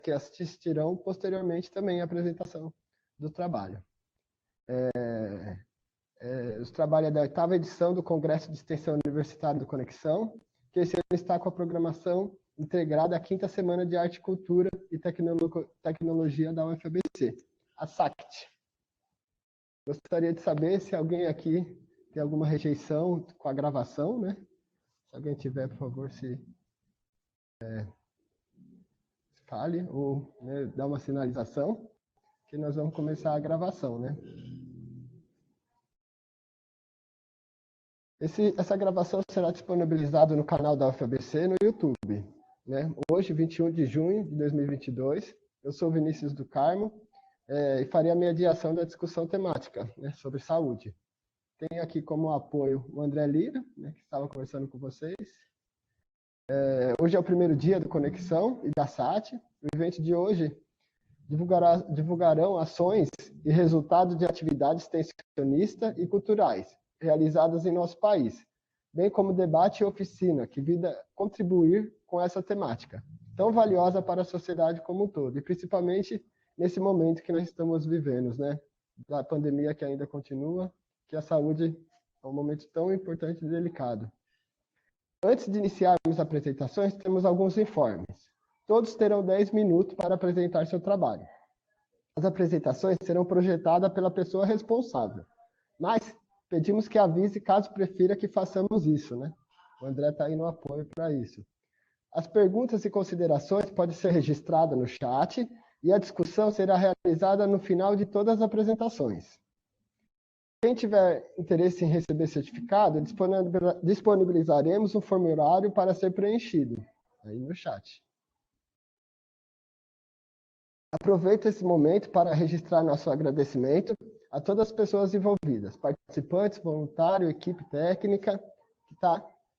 que assistirão posteriormente também a apresentação do trabalho. O trabalho é da 8ª edição do Congresso de Extensão Universitária do Conexão, que esse ano está com a programação integrada à 5ª Semana de Arte, Cultura e Tecnologia da UFABC, a SACT. Gostaria de saber se alguém aqui tem alguma rejeição com a gravação, né? Se alguém tiver, por favor, se fale ou, né, dá uma sinalização, que nós vamos começar a gravação, né? Essa gravação será disponibilizada no canal da UFABC no YouTube, né? Hoje, 21 de junho de 2022, eu sou Vinícius do Carmo e farei a mediação da discussão temática, né, sobre saúde. Tenho aqui como apoio o André Lira, né, que estava conversando com vocês. Hoje é o primeiro dia do Conexão e da SAT. O evento de hoje divulgarão ações e resultados de atividades extensionistas e culturais realizadas em nosso país, bem como debate e oficina que visa contribuir com essa temática, tão valiosa para a sociedade como um todo, e principalmente nesse momento que nós estamos vivendo, né? Da pandemia que ainda continua, que a saúde é um momento tão importante e delicado. Antes de iniciarmos as apresentações, temos alguns informes. Todos terão 10 minutos para apresentar seu trabalho. As apresentações serão projetadas pela pessoa responsável, mas pedimos que avise caso prefira que façamos isso, né? O André está aí no apoio para isso. As perguntas e considerações podem ser registradas no chat e a discussão será realizada no final de todas as apresentações. Quem tiver interesse em receber certificado, disponibilizaremos um formulário para ser preenchido aí no chat. Aproveito esse momento para registrar nosso agradecimento a todas as pessoas envolvidas, participantes, voluntários, equipe técnica,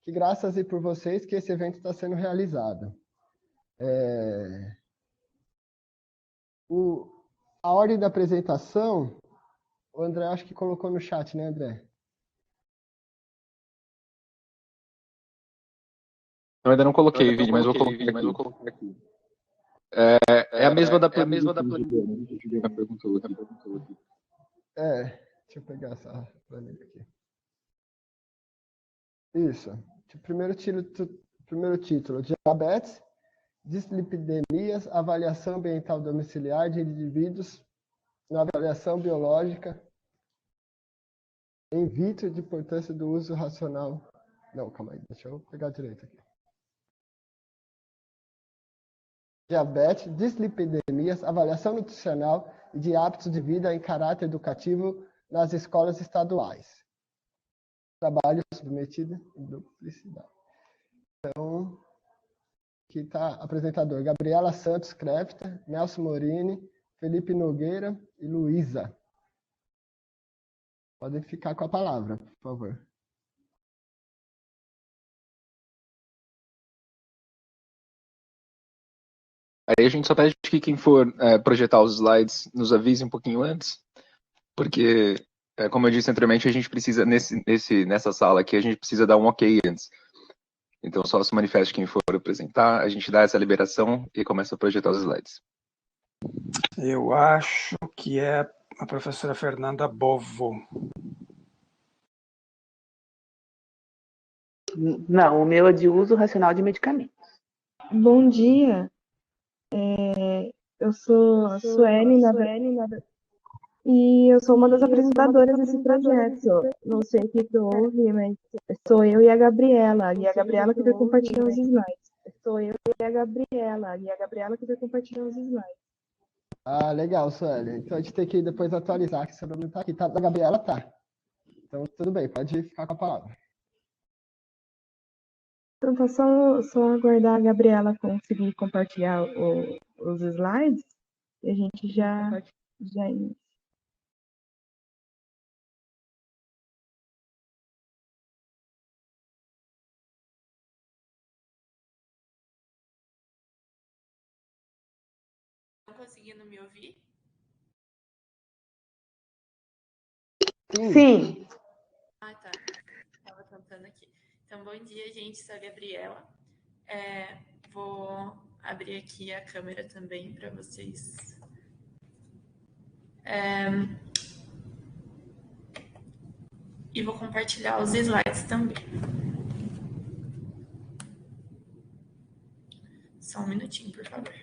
que graças e por vocês que esse evento está sendo realizado. A ordem da apresentação, o André acho que colocou no chat, né, André? Eu ainda não coloquei, Vini, mas vou colocar aqui. É a mesma da planilha. Deixa eu pegar essa planilha aqui. Isso. Primeiro título, diabetes, dislipidemias, avaliação ambiental domiciliar de indivíduos na avaliação biológica in vitro de importância do uso racional. Não, calma aí, deixa eu pegar direito aqui. Diabetes, dislipidemias, avaliação nutricional e de hábitos de vida em caráter educativo nas escolas estaduais. Trabalho submetido em duplicidade. Então, aqui está apresentador Gabriela Santos Crefter, Nelson Morini, Felipe Nogueira e Luísa. Podem ficar com a palavra, por favor. Aí a gente só pede que quem for projetar os slides nos avise um pouquinho antes, porque, como eu disse anteriormente, a gente precisa, nessa sala aqui, a gente precisa dar um ok antes. Então, só se manifeste quem for apresentar, a gente dá essa liberação e começa a projetar os slides. Eu acho que é a professora Fernanda Bovo. Não, o meu é de uso racional de medicamentos. Bom dia. Eu sou a Sueli, e eu sou uma das apresentadoras desse projeto. Não sei o que houve, mas sou eu e a Gabriela. E a Gabriela que vai compartilhar os slides. Ah, legal, Sueli. Então a gente tem que depois atualizar, que seu nome não está aqui. Tá, da Gabriela tá. Então tudo bem, pode ficar com a palavra. Então tá só aguardar a Gabriela conseguir compartilhar os slides e a gente já inicia. Estão conseguindo me ouvir? Sim. Ah, tá. Estava tentando aqui. Então, bom dia, gente. Sou a Gabriela. Vou abrir aqui a câmera também para vocês. E vou compartilhar os slides também. Só um minutinho, por favor.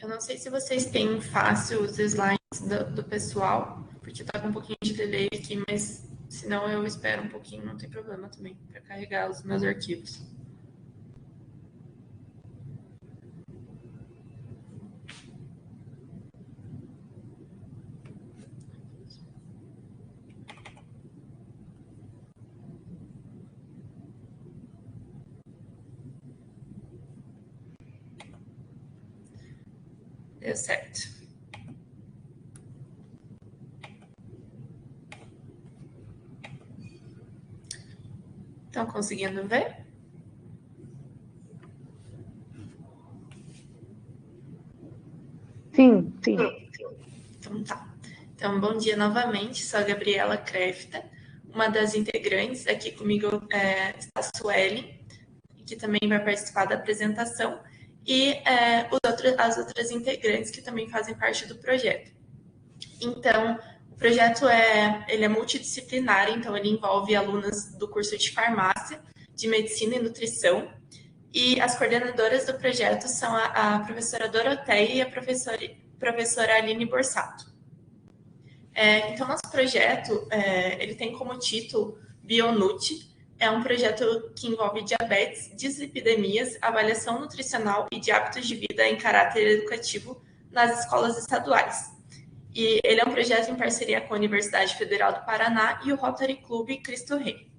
Eu não sei se vocês têm fácil os slides do pessoal, porque tá com um pouquinho de delay aqui, mas se não eu espero um pouquinho, não tem problema também, para carregar os meus arquivos. Deu certo. Estão conseguindo ver? Sim. Então tá. Então, bom dia novamente, sou a Gabriela Krefta, uma das integrantes. Aqui comigo está a Sueli, que também vai participar da apresentação, e as outras integrantes que também fazem parte do projeto. Então, o projeto ele é multidisciplinar, então ele envolve alunas do curso de farmácia, de medicina e nutrição, e as coordenadoras do projeto são a professora Doroteia e a professora Aline Borsato. Então, nosso projeto ele tem como título Bionut. É um projeto que envolve diabetes, dislipidemias, avaliação nutricional e de hábitos de vida em caráter educativo nas escolas estaduais. E ele é um projeto em parceria com a Universidade Federal do Paraná e o Rotary Club Cristo Rei.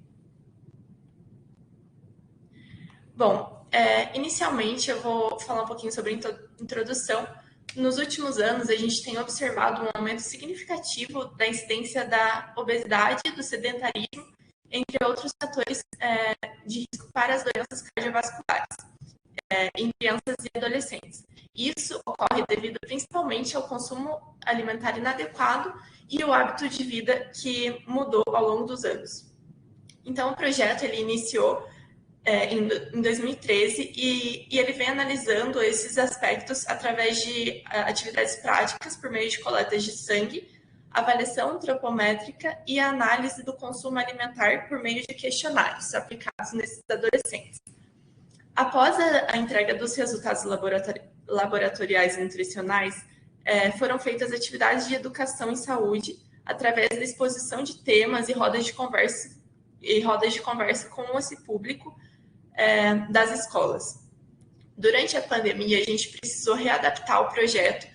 Bom, inicialmente eu vou falar um pouquinho sobre introdução. Nos últimos anos, a gente tem observado um aumento significativo da incidência da obesidade e do sedentarismo, entre outros fatores de risco para as doenças cardiovasculares em crianças e adolescentes. Isso ocorre devido principalmente ao consumo alimentar inadequado e o hábito de vida que mudou ao longo dos anos. Então, o projeto ele iniciou em 2013 e ele vem analisando esses aspectos através de atividades práticas por meio de coletas de sangue, avaliação antropométrica e a análise do consumo alimentar por meio de questionários aplicados nesses adolescentes. Após a entrega dos resultados laboratoriais e nutricionais, foram feitas atividades de educação em saúde através da exposição de temas e rodas de conversa com esse público das escolas. Durante a pandemia, a gente precisou readaptar o projeto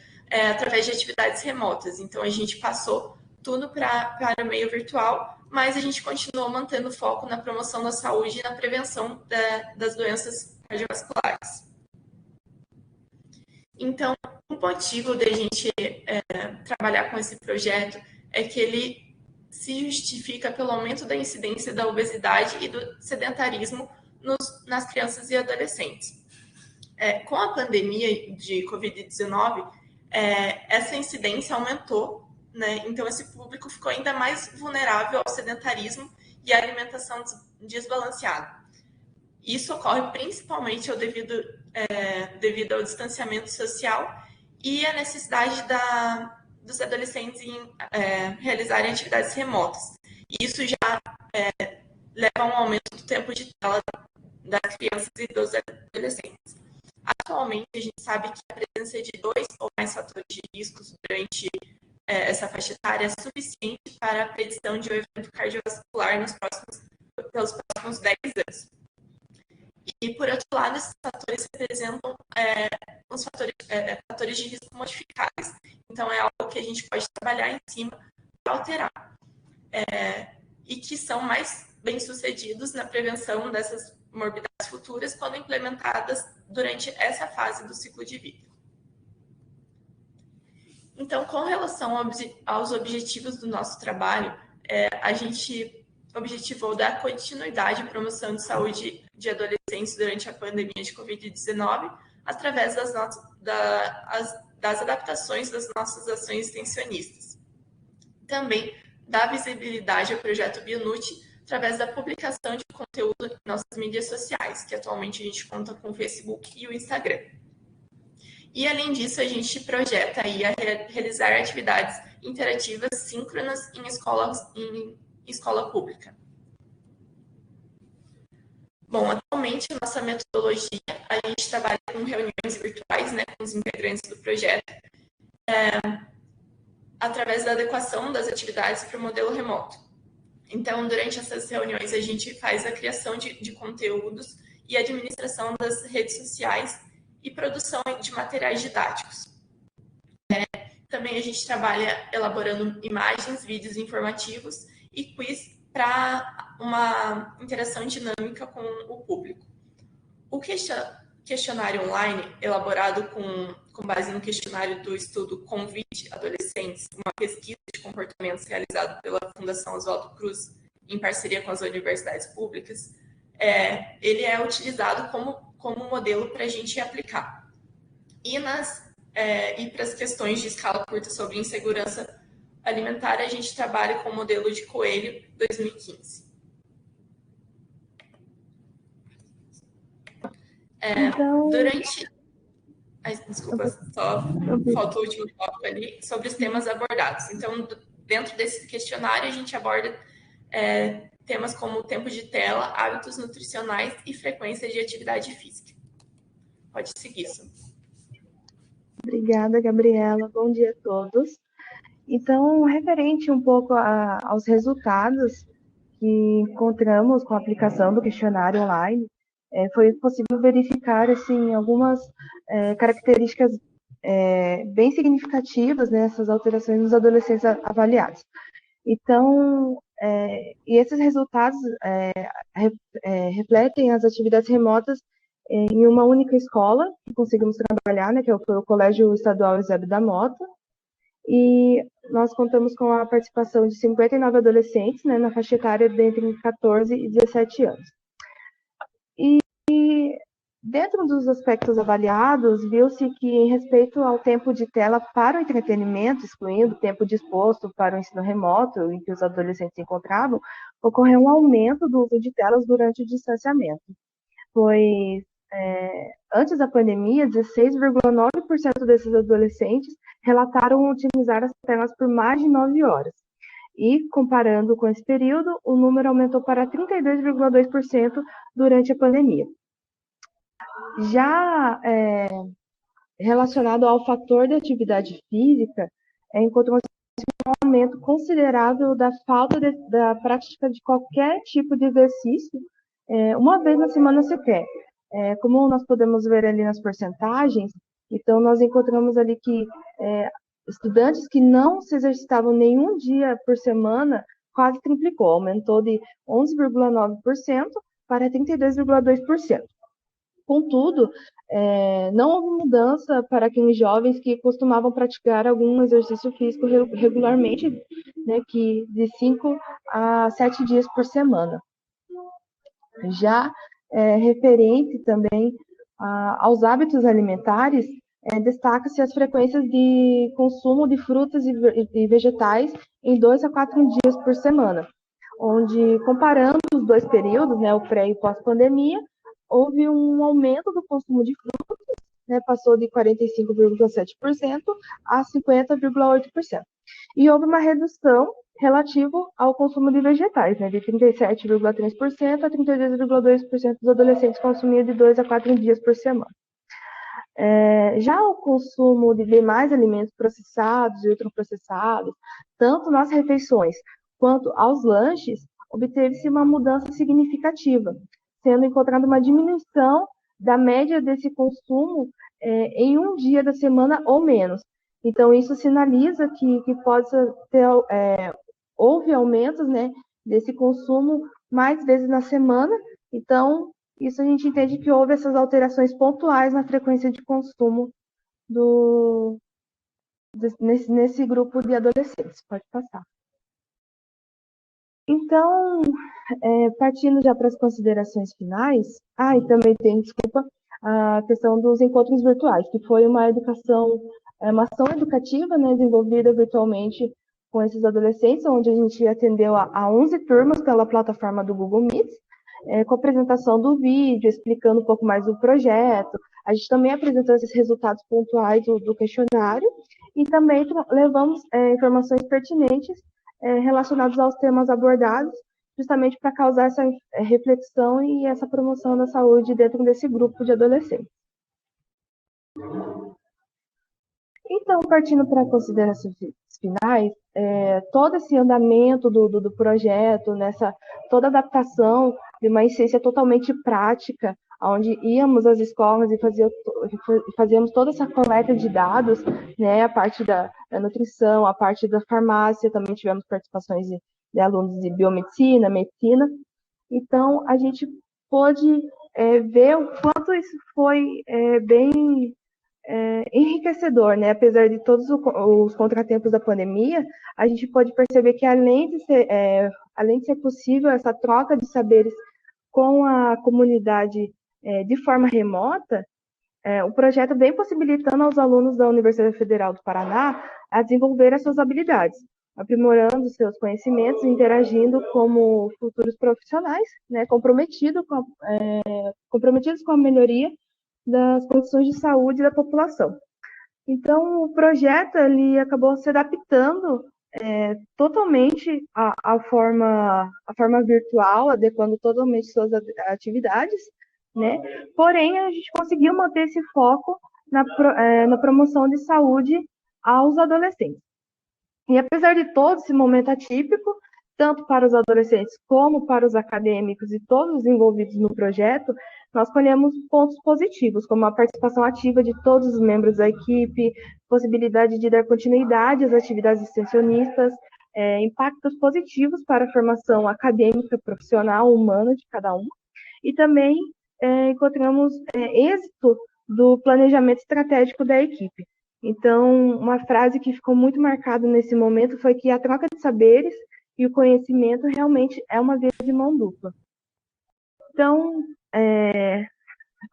através de atividades remotas. Então, a gente passou tudo para o meio virtual, mas a gente continuou mantendo foco na promoção da saúde e na prevenção das doenças cardiovasculares. Então, o motivo da gente trabalhar com esse projeto é que ele se justifica pelo aumento da incidência da obesidade e do sedentarismo nas crianças e adolescentes. Com a pandemia de Covid-19, essa incidência aumentou, né? Então esse público ficou ainda mais vulnerável ao sedentarismo e à alimentação desbalanceada. Isso ocorre principalmente devido ao distanciamento social e à necessidade dos adolescentes em realizarem atividades remotas. Isso já leva a um aumento do tempo de tela das crianças e dos adolescentes. Atualmente, a gente sabe que a presença de 2 ou mais fatores de riscos durante essa faixa etária é suficiente para a predição de um evento cardiovascular pelos próximos 10 anos. E, por outro lado, esses fatores representam os fatores de risco modificáveis. Então, é algo que a gente pode trabalhar em cima para alterar. E que são mais bem-sucedidos na prevenção dessas morbidades futuras quando implementadas durante essa fase do ciclo de vida. Então, com relação aos objetivos do nosso trabalho, a gente objetivou dar continuidade à promoção de saúde de adolescentes durante a pandemia de Covid-19 através das adaptações das nossas ações extensionistas. Também dar visibilidade ao projeto Bionute através da publicação de conteúdo em nossas mídias sociais, que atualmente a gente conta com o Facebook e o Instagram. E, além disso, a gente projeta aí a realizar atividades interativas síncronas em escola pública. Bom, atualmente, a nossa metodologia, a gente trabalha com reuniões virtuais, né, com os integrantes do projeto, através da adequação das atividades para o modelo remoto. Então, durante essas reuniões, a gente faz a criação de conteúdos e administração das redes sociais e produção de materiais didáticos. Também a gente trabalha elaborando imagens, vídeos informativos e quiz para uma interação dinâmica com o público. O questionário online, elaborado com base no questionário do estudo Convite Adolescentes, uma pesquisa de comportamentos realizada pela Fundação Oswaldo Cruz, em parceria com as universidades públicas, ele é utilizado como modelo para a gente aplicar. E para as questões de escala curta sobre insegurança alimentar, a gente trabalha com o modelo de Coelho 2015. Desculpa, só faltou o último tópico ali, sobre os temas abordados. Então, dentro desse questionário, a gente aborda temas como tempo de tela, hábitos nutricionais e frequência de atividade física. Pode seguir, Sam. Obrigada, Gabriela. Bom dia a todos. Então, referente um pouco aos resultados que encontramos com a aplicação do questionário online, foi possível verificar assim, algumas características bem significativas nessas alterações nos adolescentes avaliados. Então, e esses resultados refletem as atividades remotas em uma única escola que conseguimos trabalhar, né, que foi o Colégio Estadual Eusébio da Mota, e nós contamos com a participação de 59 adolescentes, né, na faixa etária entre 14 e 17 anos. E dentro dos aspectos avaliados, viu-se que, em respeito ao tempo de tela para o entretenimento, excluindo o tempo disposto para o ensino remoto em que os adolescentes se encontravam, ocorreu um aumento do uso de telas durante o distanciamento, pois antes da pandemia, 16,9% desses adolescentes relataram utilizar as telas por mais de 9 horas. E, comparando com esse período, o número aumentou para 32,2% durante a pandemia. Já relacionado ao fator de atividade física, encontramos um aumento considerável da falta da prática de qualquer tipo de exercício, uma vez na semana sequer. Como nós podemos ver ali nas porcentagens, então nós encontramos ali que estudantes que não se exercitavam nenhum dia por semana quase triplicou, aumentou de 11,9% para 32,2%. Contudo, não houve mudança para aqueles jovens que costumavam praticar algum exercício físico regularmente, né, que de 5 a 7 dias por semana. Já referente também aos hábitos alimentares, destaca-se as frequências de consumo de frutas e vegetais em 2 a 4 dias por semana, onde, comparando os dois períodos, né, o pré e o pós-pandemia, houve um aumento do consumo de frutas, né, passou de 45,7% a 50,8%. E houve uma redução relativo ao consumo de vegetais, né, de 37,3% a 32,2% dos adolescentes consumiam de 2 a 4 dias por semana. Já o consumo de demais alimentos processados e ultraprocessados, tanto nas refeições quanto aos lanches, obteve-se uma mudança significativa, sendo encontrada uma diminuição da média desse consumo em um dia da semana ou menos. Então, isso sinaliza que possa ter, houve aumentos, né, desse consumo mais vezes na semana. Então, isso a gente entende que houve essas alterações pontuais na frequência de consumo nesse grupo de adolescentes. Pode passar. Então, partindo já para as considerações finais, e também tem, desculpa, a questão dos encontros virtuais, que foi uma ação educativa, né, desenvolvida virtualmente com esses adolescentes, onde a gente atendeu a 11 turmas pela plataforma do Google Meet, com a apresentação do vídeo, explicando um pouco mais do projeto. A gente também apresentou esses resultados pontuais do questionário e também levamos informações pertinentes relacionadas aos temas abordados, justamente para causar essa reflexão e essa promoção da saúde dentro desse grupo de adolescentes. Então, partindo para considerações finais, todo esse andamento do projeto, toda a adaptação de uma essência totalmente prática, onde íamos às escolas e fazíamos toda essa coleta de dados, né, a parte da nutrição, a parte da farmácia, também tivemos participações de alunos de biomedicina, medicina. Então, a gente pôde ver o quanto isso foi bem enriquecedor, né? Apesar de todos os contratempos da pandemia, a gente pode perceber que além de ser possível essa troca de saberes com a comunidade de forma remota, o projeto vem possibilitando aos alunos da Universidade Federal do Paraná a desenvolver as suas habilidades, aprimorando seus conhecimentos, interagindo como futuros profissionais, né, comprometidos com a melhoria das condições de saúde da população. Então, o projeto ele acabou se adaptando totalmente à forma virtual, adequando totalmente suas atividades, né? Porém, a gente conseguiu manter esse foco na promoção de saúde aos adolescentes. E apesar de todo esse momento atípico, tanto para os adolescentes como para os acadêmicos e todos os envolvidos no projeto, nós colhemos pontos positivos, como a participação ativa de todos os membros da equipe, possibilidade de dar continuidade às atividades extensionistas, impactos positivos para a formação acadêmica, profissional, humana de cada um, e também encontramos êxito do planejamento estratégico da equipe. Então, uma frase que ficou muito marcada nesse momento foi que a troca de saberes e o conhecimento realmente é uma via de mão dupla. Então,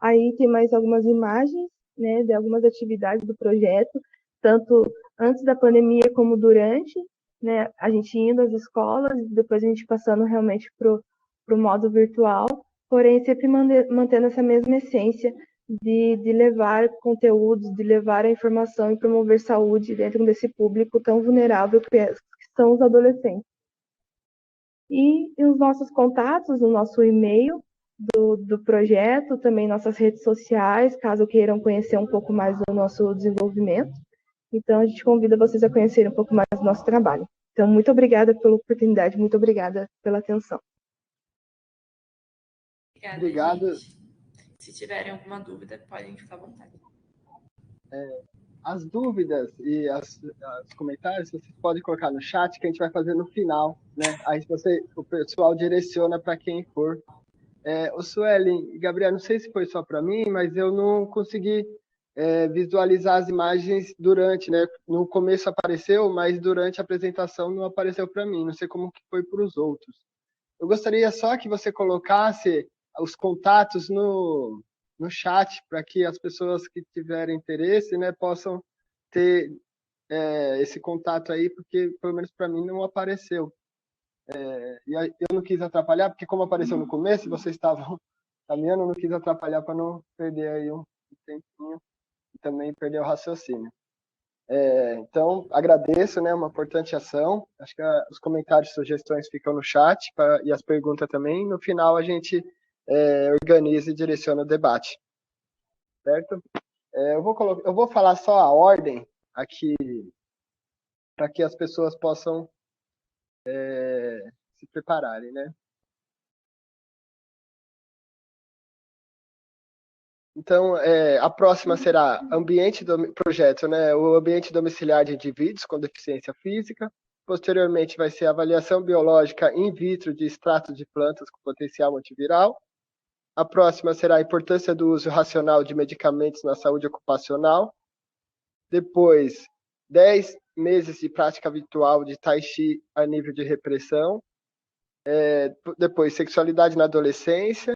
aí tem mais algumas imagens, né, de algumas atividades do projeto, tanto antes da pandemia como durante, né, a gente indo às escolas, depois a gente passando realmente para o modo virtual, porém sempre mantendo essa mesma essência de levar conteúdos, de levar a informação e promover saúde dentro desse público tão vulnerável que são os adolescentes. E os nossos contatos, o nosso e-mail do projeto, também nossas redes sociais, caso queiram conhecer um pouco mais do nosso desenvolvimento. Então, a gente convida vocês a conhecerem um pouco mais do nosso trabalho. Então, muito obrigada pela oportunidade, muito obrigada pela atenção. Obrigada. Gente. Se tiverem alguma dúvida, podem ficar à vontade. As dúvidas e os comentários vocês podem colocar no chat, que a gente vai fazer no final, né? Aí o pessoal direciona para quem for. O Suelen e Gabriel, não sei se foi só para mim, mas eu não consegui visualizar as imagens durante, né? No começo apareceu, mas durante a apresentação não apareceu para mim. Não sei como que foi para os outros. Eu gostaria só que você colocasse os contatos no chat, para que as pessoas que tiverem interesse, né, possam ter esse contato aí, porque pelo menos para mim não apareceu. E eu não quis atrapalhar, porque como apareceu no começo, e vocês estavam caminhando, eu não quis atrapalhar para não perder aí um tempinho e também perder o raciocínio. Então, agradeço, né, uma importante ação. Acho que os comentários e sugestões ficam no chat e as perguntas também. No final, a gente organiza e direciona o debate. Certo? Eu vou falar só a ordem aqui, para que as pessoas possam se prepararem, né? Então, a próxima será projeto, né? O ambiente domiciliar de indivíduos com deficiência física. Posteriormente, vai ser a avaliação biológica in vitro de extratos de plantas com potencial antiviral. A próxima será a importância do uso racional de medicamentos na saúde ocupacional. Depois, 10 meses de prática habitual de Tai Chi a nível de repressão. Depois, sexualidade na adolescência.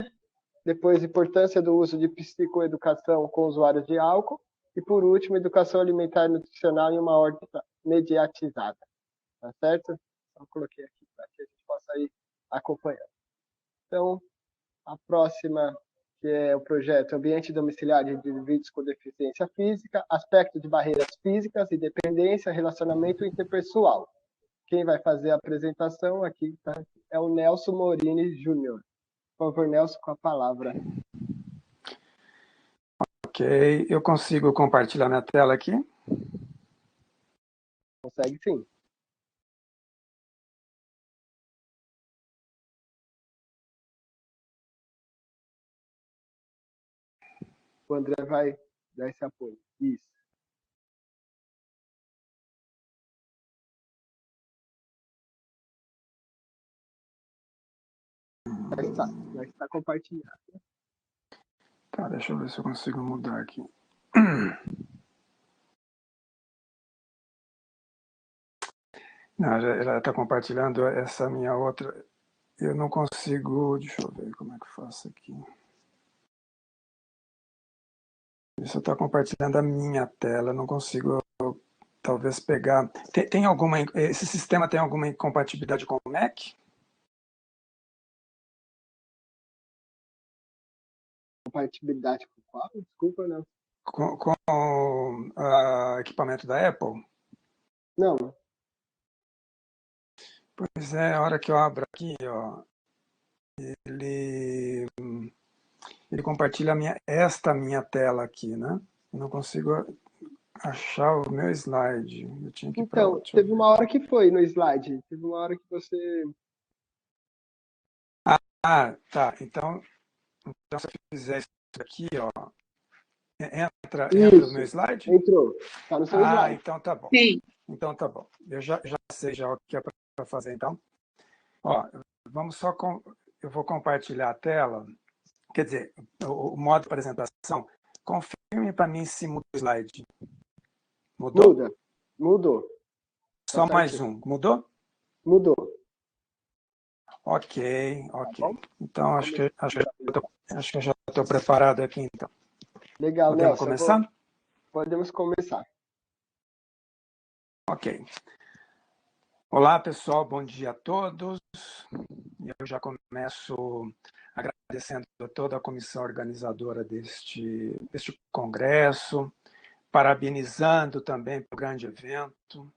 Depois, importância do uso de psicoeducação com usuários de álcool. E, por último, educação alimentar e nutricional em uma ordem mediatizada. Tá certo? Então, coloquei aqui para que a gente possa ir acompanhando. Então, a próxima, que é o projeto Ambiente Domiciliar de Indivíduos com Deficiência Física, aspectos de barreiras físicas e dependência, relacionamento interpessoal. Quem vai fazer a apresentação aqui é o Nelson Morini Júnior. Por favor, Nelson, com a palavra. Ok, eu consigo compartilhar minha tela aqui? Consegue sim. O André vai dar esse apoio. Isso. Já está compartilhado. Tá, deixa eu ver se eu consigo mudar aqui. Não, já está compartilhando essa minha outra. Eu não consigo. Deixa eu ver como é que eu faço aqui. Isso está compartilhando a minha tela, não consigo talvez pegar. Tem alguma. Esse sistema tem alguma incompatibilidade com o Mac? Compatibilidade com qual? Desculpa, não. Com o equipamento da Apple? Não. Pois é, a hora que eu abro aqui, ó, ele compartilha esta minha tela aqui, né? Eu não consigo achar o meu slide. Eu tinha que ir para Então, outro. teve uma hora que foi no slide. Teve uma hora que você... Ah, tá. Então se eu fizer isso aqui, ó, entra no meu slide? Entrou. Tá no seu slide. Então tá bom. Sim. Então tá bom. Eu já sei já o que é para fazer, então. Ó, vamos só eu vou compartilhar a tela. Quer dizer, o modo de apresentação. Confirme para mim se muda o slide. Mudou? Mudou. Só tá mais um. Mudou? Mudou. Ok. Tá, então acho que eu já estou preparado aqui, então. Legal, Podemos Nelson. começar? Podemos começar. Ok. Olá, pessoal. Bom dia a todos. Eu já começo agradecendo a toda a comissão organizadora deste congresso, parabenizando também pelo grande evento,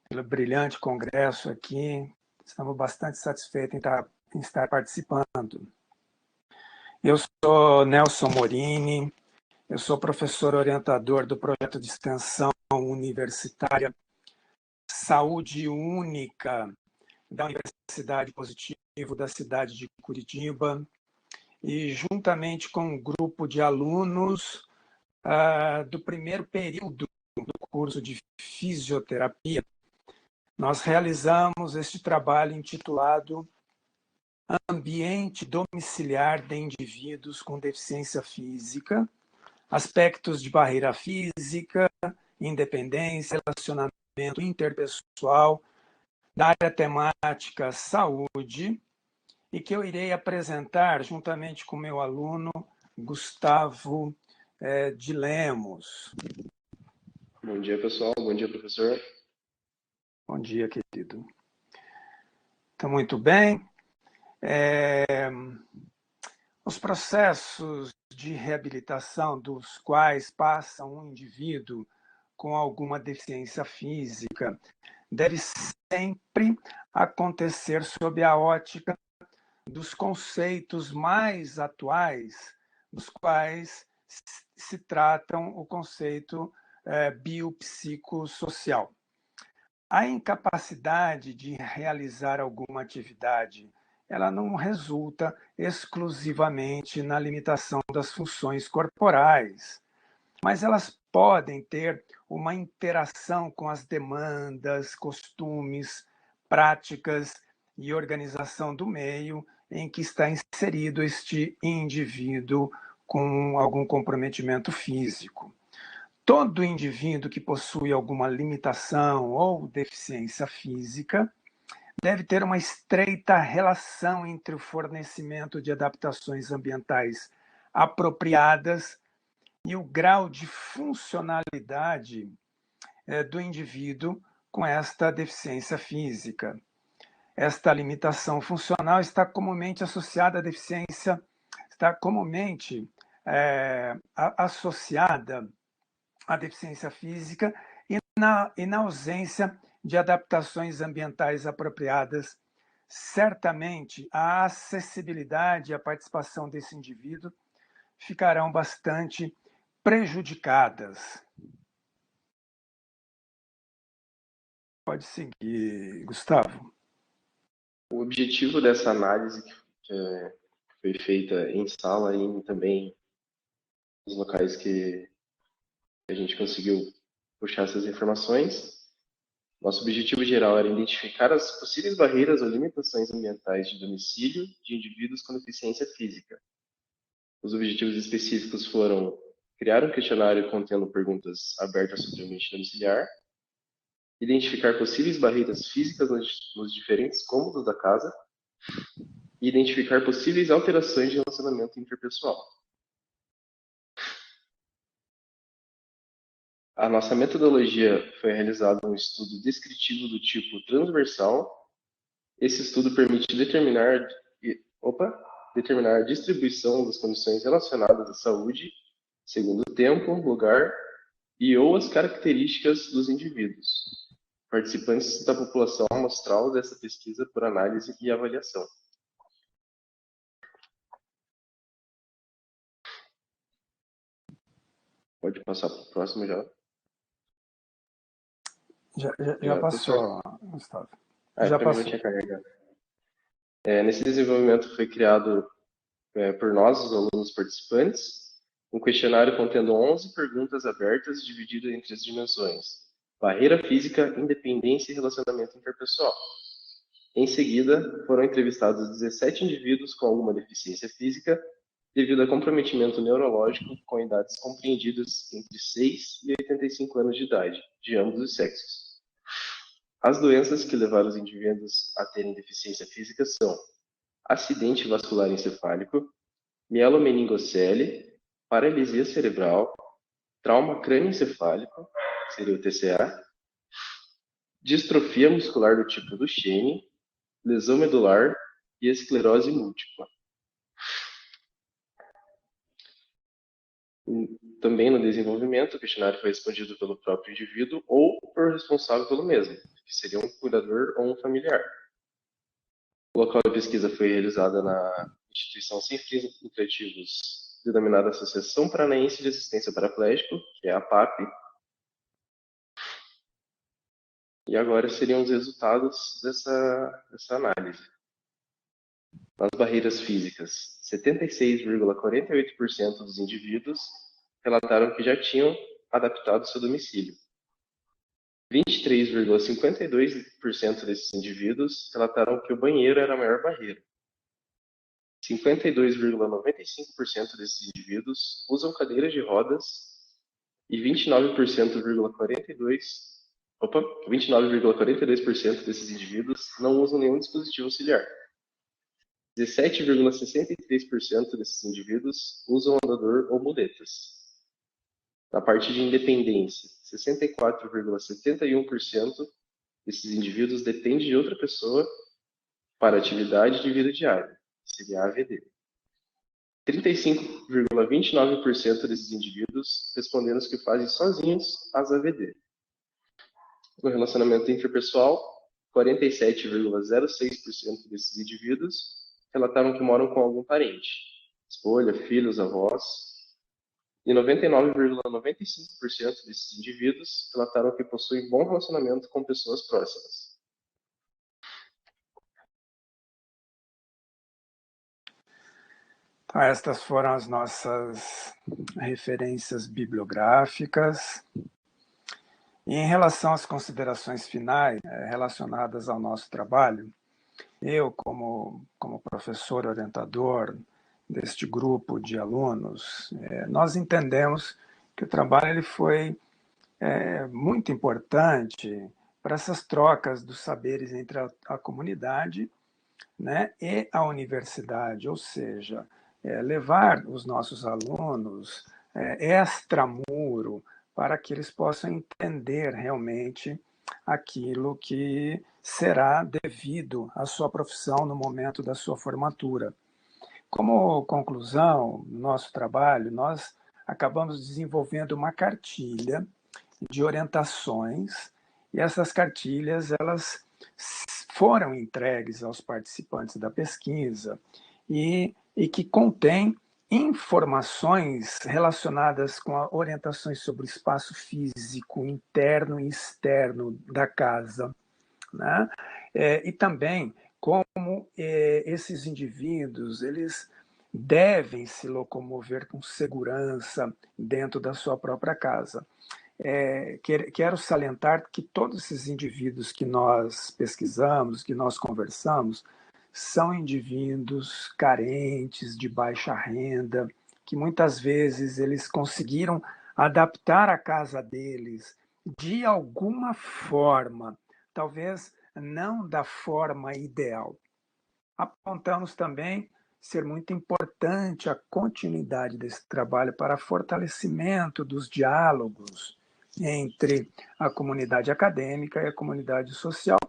pelo brilhante congresso aqui. Estamos bastante satisfeitos em estar participando. Eu sou Nelson Morini, eu sou professor orientador do projeto de extensão universitária Saúde Única da Universidade Positivo da cidade de Curitiba, e juntamente com um grupo de alunos do primeiro período do curso de fisioterapia, nós realizamos este trabalho intitulado Ambiente Domiciliar de Indivíduos com Deficiência Física, Aspectos de Barreira Física, Independência, Relacionamento Interpessoal, da área temática Saúde, e que eu irei apresentar juntamente com meu aluno Gustavo de Lemos. Bom dia, pessoal. Bom dia, professor. Bom dia, querido. Então, muito bem. Os processos de reabilitação dos quais passa um indivíduo com alguma deficiência física deve sempre acontecer sob a ótica dos conceitos mais atuais, dos quais se tratam o conceito biopsicossocial. A incapacidade de realizar alguma atividade ela não resulta exclusivamente na limitação das funções corporais, mas elas podem ter uma interação com as demandas, costumes, práticas e organização do meio em que está inserido este indivíduo com algum comprometimento físico. Todo indivíduo que possui alguma limitação ou deficiência física deve ter uma estreita relação entre o fornecimento de adaptações ambientais apropriadas e o grau de funcionalidade do indivíduo com esta deficiência física. Esta limitação funcional está comumente associada à deficiência, está comumente associada à deficiência física e na ausência de adaptações ambientais apropriadas, certamente a acessibilidade e a participação desse indivíduo ficarão bastante prejudicadas. Pode seguir, Gustavo. O objetivo dessa análise que foi feita em sala e também nos locais que a gente conseguiu puxar essas informações, nosso objetivo geral era identificar as possíveis barreiras ou limitações ambientais de domicílio de indivíduos com deficiência física. Os objetivos específicos foram criar um questionário contendo perguntas abertas sobre o ambiente domiciliar, identificar possíveis barreiras físicas nos diferentes cômodos da casa e identificar possíveis alterações de relacionamento interpessoal. A nossa metodologia foi realizada um estudo descritivo do tipo transversal. Esse estudo permite determinar a distribuição das condições relacionadas à saúde, segundo o tempo, lugar e ou as características dos indivíduos, participantes da população amostral dessa pesquisa por análise e avaliação. Pode passar para o próximo já. Já passou, Gustavo. Já passou. Já tinha carregado. Nesse desenvolvimento foi criado por nós, os alunos participantes, um questionário contendo 11 perguntas abertas divididas entre as dimensões: barreira física, independência e relacionamento interpessoal. Em seguida, foram entrevistados 17 indivíduos com alguma deficiência física devido a comprometimento neurológico com idades compreendidas entre 6 e 85 anos de idade, de ambos os sexos. As doenças que levaram os indivíduos a terem deficiência física são acidente vascular encefálico, mielomeningocele, paralisia cerebral, trauma crânioencefálico, seria o TCA, distrofia muscular do tipo Duchenne, lesão medular e esclerose múltipla. Também no desenvolvimento, o questionário foi respondido pelo próprio indivíduo ou por responsável pelo mesmo, que seria um cuidador ou um familiar. O local de pesquisa foi realizada na instituição sem fins lucrativos, denominada Associação Paranaense de Assistência Paraplégico, que é a APAP. E agora seriam os resultados dessa análise. Nas barreiras físicas, 76,48% dos indivíduos relataram que já tinham adaptado seu domicílio. 23,52% desses indivíduos relataram que o banheiro era a maior barreira. 52,95% desses indivíduos usam cadeiras de rodas e 29,42% desses indivíduos não usam nenhum dispositivo auxiliar. 17,63% desses indivíduos usam andador ou muletas. Na parte de independência, 64,71% desses indivíduos dependem de outra pessoa para atividade de vida diária, seria a AVD. 35,29% desses indivíduos responderam que fazem sozinhos as AVD. No relacionamento interpessoal, 47,06% desses indivíduos relataram que moram com algum parente, esposa, filhos, avós, e 99,95% desses indivíduos relataram que possuem bom relacionamento com pessoas próximas. Então, estas foram as nossas referências bibliográficas. E em relação às considerações finais relacionadas ao nosso trabalho, eu, como professor orientador deste grupo de alunos, nós entendemos que o trabalho ele foi muito importante para essas trocas dos saberes entre a comunidade, né, e a universidade, ou seja, levar os nossos alunos extramuro para que eles possam entender realmente aquilo que será devido à sua profissão no momento da sua formatura. Como conclusão do nosso trabalho, nós acabamos desenvolvendo uma cartilha de orientações, e essas cartilhas elas foram entregues aos participantes da pesquisa e que contém informações relacionadas com orientações sobre o espaço físico interno e externo da casa, né? E também como esses indivíduos eles devem se locomover com segurança dentro da sua própria casa. Quero salientar que todos esses indivíduos que nós pesquisamos, que nós conversamos, são indivíduos carentes, de baixa renda, que muitas vezes eles conseguiram adaptar a casa deles de alguma forma, talvez não da forma ideal. Apontamos também ser muito importante a continuidade desse trabalho para fortalecimento dos diálogos entre a comunidade acadêmica e a comunidade social.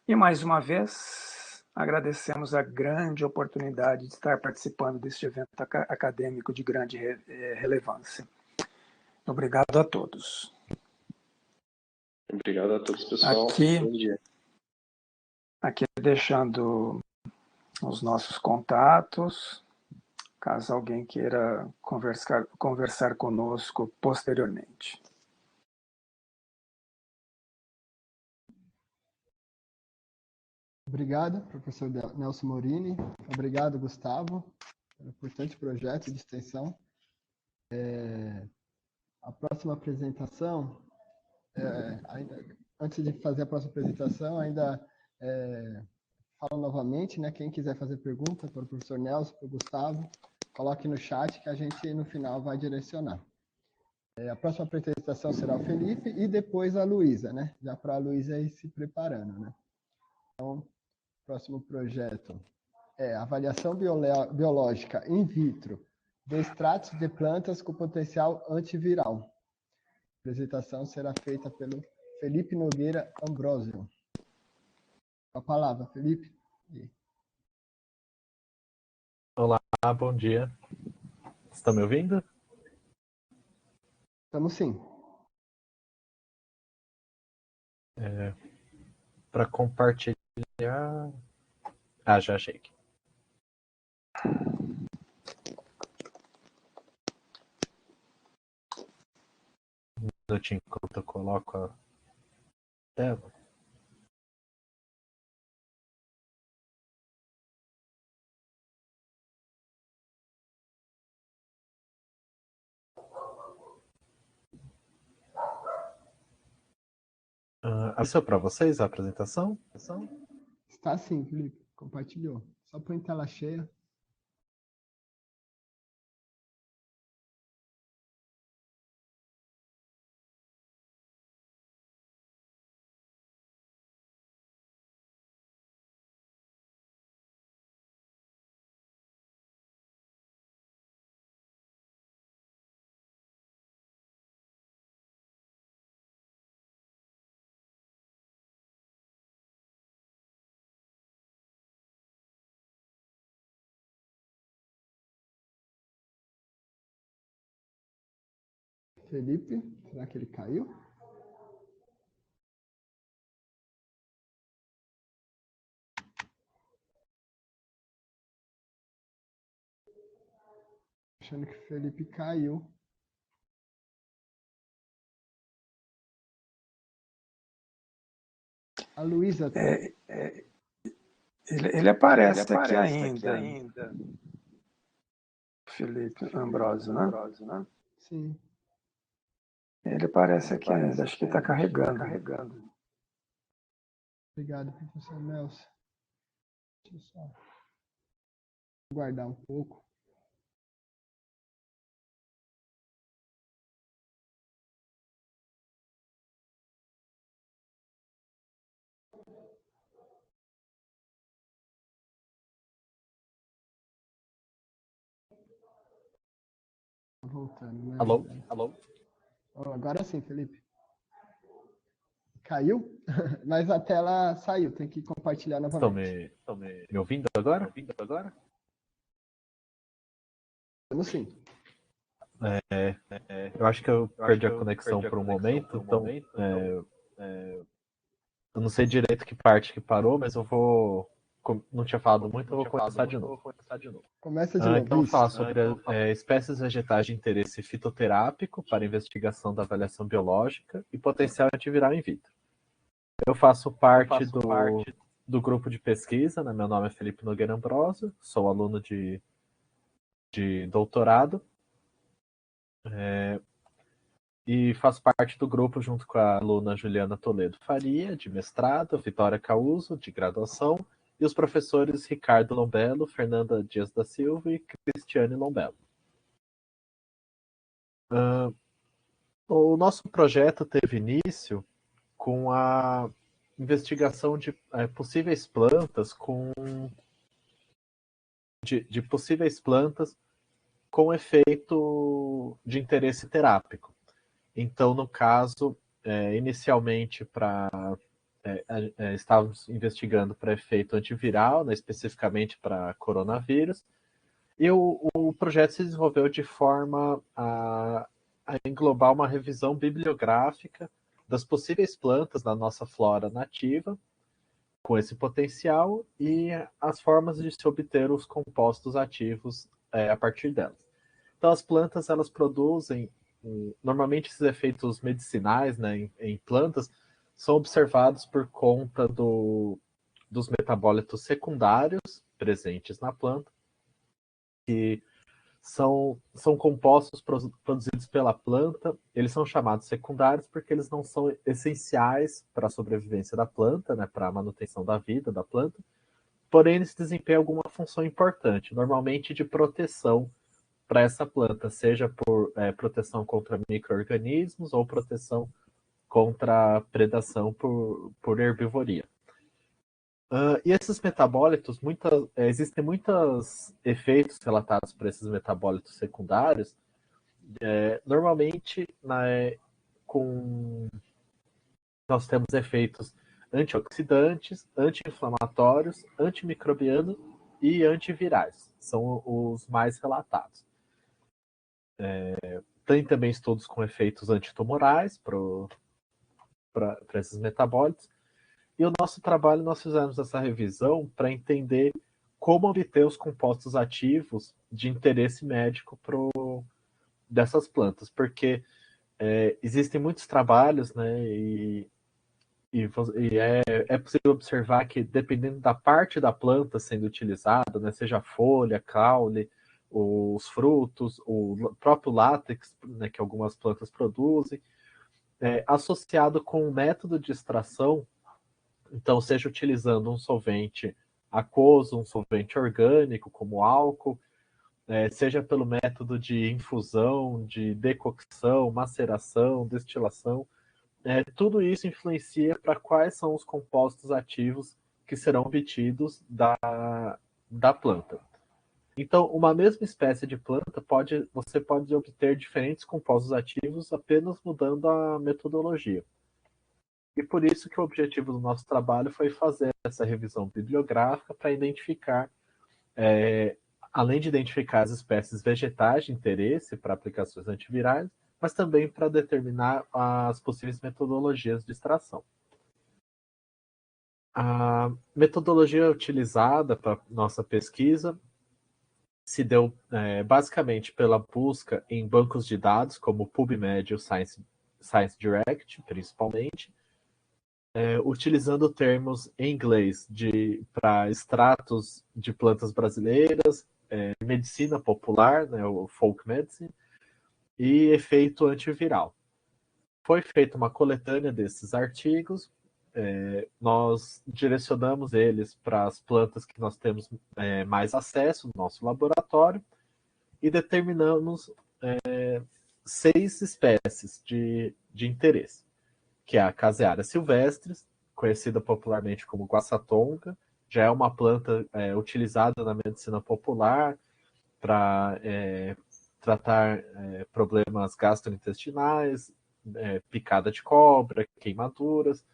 E, mais uma vez, agradecemos a grande oportunidade de estar participando deste evento acadêmico de grande relevância. Obrigado a todos. Obrigado a todos, pessoal. Bom dia. Aqui deixando os nossos contatos, caso alguém queira conversar conosco posteriormente. Obrigado, professor Nelson Morini. Obrigado, Gustavo, pelo importante projeto de extensão. A próxima apresentação, antes de fazer a próxima apresentação, falo novamente, né? Quem quiser fazer pergunta para o professor Nelson, para o Gustavo, coloque no chat que a gente, no final, vai direcionar. A próxima apresentação será o Felipe e depois a Luísa, né? Já para a Luísa ir se preparando, né? Então, próximo projeto é avaliação biológica in vitro de extratos de plantas com potencial antiviral. A apresentação será feita pelo Felipe Nogueira Ambrosio. A palavra, Felipe. Olá, bom dia. Estão me ouvindo? Estamos sim. Para compartilhar... Ah, já achei aqui. Um minutinho enquanto eu coloco a tela. Avisou para vocês a apresentação? Está sim, Felipe. Compartilhou. Só põe tela cheia. Felipe, será que ele caiu? Achando que o Felipe caiu. A Luísa. Ele aparece aqui ainda. Felipe Ambrosio, né? Sim. Ele aparece aqui ainda, acho que está carregando. Obrigado, professor Nelson. Deixa eu só guardar um pouco. Voltando, né? Alô? Oh, agora sim, Felipe. Caiu? Mas a tela saiu, tem que compartilhar novamente. Estão me ouvindo agora? Vamos sim. Eu acho que eu perdi a conexão por um momento, então eu não sei direito que parte que parou, mas eu vou. Não tinha falado muito, eu vou começar de novo. Começa de novo. Então, Isso. falar sobre espécies vegetais de interesse fitoterápico para investigação da avaliação biológica e potencial antiviral in vitro. Eu faço parte do grupo de pesquisa, né? Meu nome é Felipe Nogueira Ambrosio, sou aluno de doutorado e faço parte do grupo junto com a aluna Juliana Toledo Faria, de mestrado, Vitória Causo, de graduação, e os professores Ricardo Lombello, Fernanda Dias da Silva e Cristiane Lombello. O nosso projeto teve início com a investigação de possíveis plantas de possíveis plantas com efeito de interesse terápico. Então, no caso, inicialmente estávamos investigando para efeito antiviral, né, especificamente para coronavírus, e o projeto se desenvolveu de forma a englobar uma revisão bibliográfica das possíveis plantas da nossa flora nativa, com esse potencial, e as formas de se obter os compostos ativos a partir delas. Então, as plantas, elas produzem, normalmente esses efeitos medicinais, né, em plantas, são observados por conta dos metabólitos secundários presentes na planta, que são compostos produzidos pela planta. Eles são chamados secundários porque eles não são essenciais para a sobrevivência da planta, né, para a manutenção da vida da planta, porém eles desempenham alguma função importante, normalmente de proteção para essa planta, seja por proteção contra micro-organismos ou proteção contra predação por herbivoria. E esses metabólitos, existem muitos efeitos relatados por esses metabólitos secundários, normalmente nós temos efeitos antioxidantes, anti-inflamatórios, antimicrobianos e antivirais, são os mais relatados. Tem também estudos com efeitos antitumorais para esses metabólitos. E o nosso trabalho, nós fizemos essa revisão para entender como obter os compostos ativos de interesse médico dessas plantas, porque existem muitos trabalhos, né, e é possível observar que, dependendo da parte da planta sendo utilizada, né, seja a folha, caule, os frutos, o próprio látex, né, que algumas plantas produzem, associado com um método de extração, então seja utilizando um solvente aquoso, um solvente orgânico, como álcool, seja pelo método de infusão, de decocção, maceração, destilação, tudo isso influencia para quais são os compostos ativos que serão obtidos da planta. Então, uma mesma espécie de planta, você pode obter diferentes compostos ativos apenas mudando a metodologia. E por isso que o objetivo do nosso trabalho foi fazer essa revisão bibliográfica para identificar, além de identificar as espécies vegetais de interesse para aplicações antivirais, mas também para determinar as possíveis metodologias de extração. A metodologia utilizada para nossa pesquisa se deu basicamente pela busca em bancos de dados, como o PubMed e o ScienceDirect, principalmente, utilizando termos em inglês para extratos de plantas brasileiras, medicina popular, né, o folk medicine, e efeito antiviral. Foi feita uma coletânea desses artigos, nós direcionamos eles para as plantas que nós temos mais acesso no nosso laboratório e determinamos 6 espécies de interesse, que é a Caseara silvestris, conhecida popularmente como guaçatonga, já é uma planta utilizada na medicina popular para tratar problemas gastrointestinais, picada de cobra, queimaduras.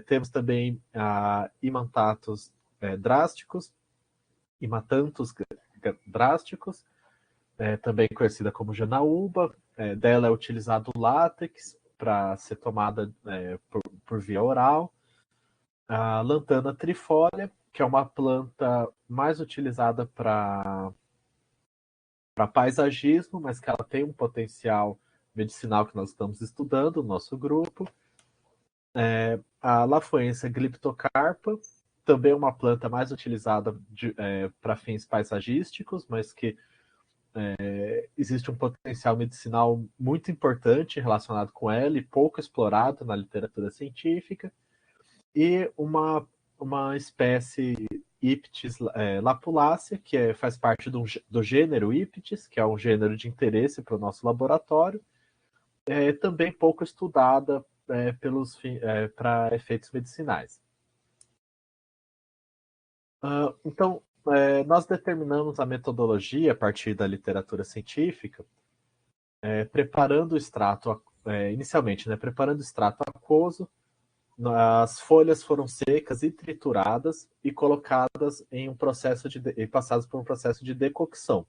Temos também a imantatus drásticos, imatanthus drásticos, também conhecida como janaúba. Dela é utilizado o látex para ser tomada por via oral. A lantana trifólia, que é uma planta mais utilizada para paisagismo, mas que ela tem um potencial medicinal que nós estamos estudando no nosso grupo. A Lafoensia glyptocarpa, também uma planta mais utilizada para fins paisagísticos, mas que existe um potencial medicinal muito importante relacionado com ela e pouco explorado na literatura científica. E uma espécie Iptis lapulacea, que faz parte do gênero Iptis, que é um gênero de interesse para o nosso laboratório, também pouco estudada para efeitos medicinais. Então, nós determinamos a metodologia a partir da literatura científica, preparando o extrato, inicialmente, preparando o extrato aquoso. As folhas foram secas e trituradas e colocadas em um processo e passadas por um processo de decocção,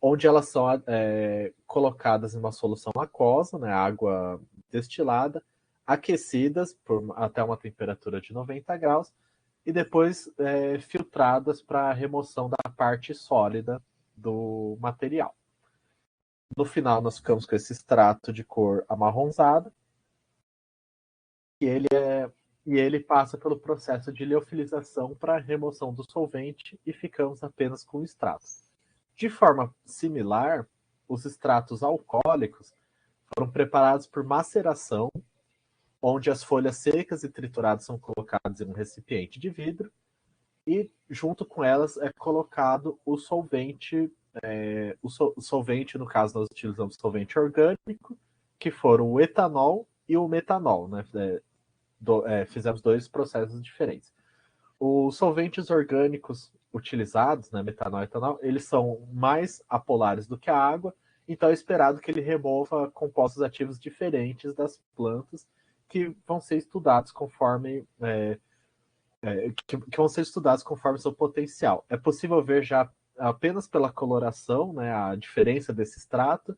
onde elas são colocadas em uma solução aquosa, água destilada, aquecidas até uma temperatura de 90 graus e depois filtradas para a remoção da parte sólida do material. No final, nós ficamos com esse extrato de cor amarronzada e ele passa pelo processo de liofilização para remoção do solvente e ficamos apenas com o extrato. De forma similar, os extratos alcoólicos foram preparados por maceração, onde as folhas secas e trituradas são colocadas em um recipiente de vidro e junto com elas é colocado o solvente, o solvente, no caso nós utilizamos solvente orgânico, que foram o etanol e o metanol, fizemos 2 processos diferentes. Os solventes orgânicos utilizados, metanol e etanol, eles são mais apolares do que a água, então é esperado que ele remova compostos ativos diferentes das plantas que vão ser estudados conforme que vão ser estudados conforme seu potencial. É possível ver já apenas pela coloração, a diferença desse extrato.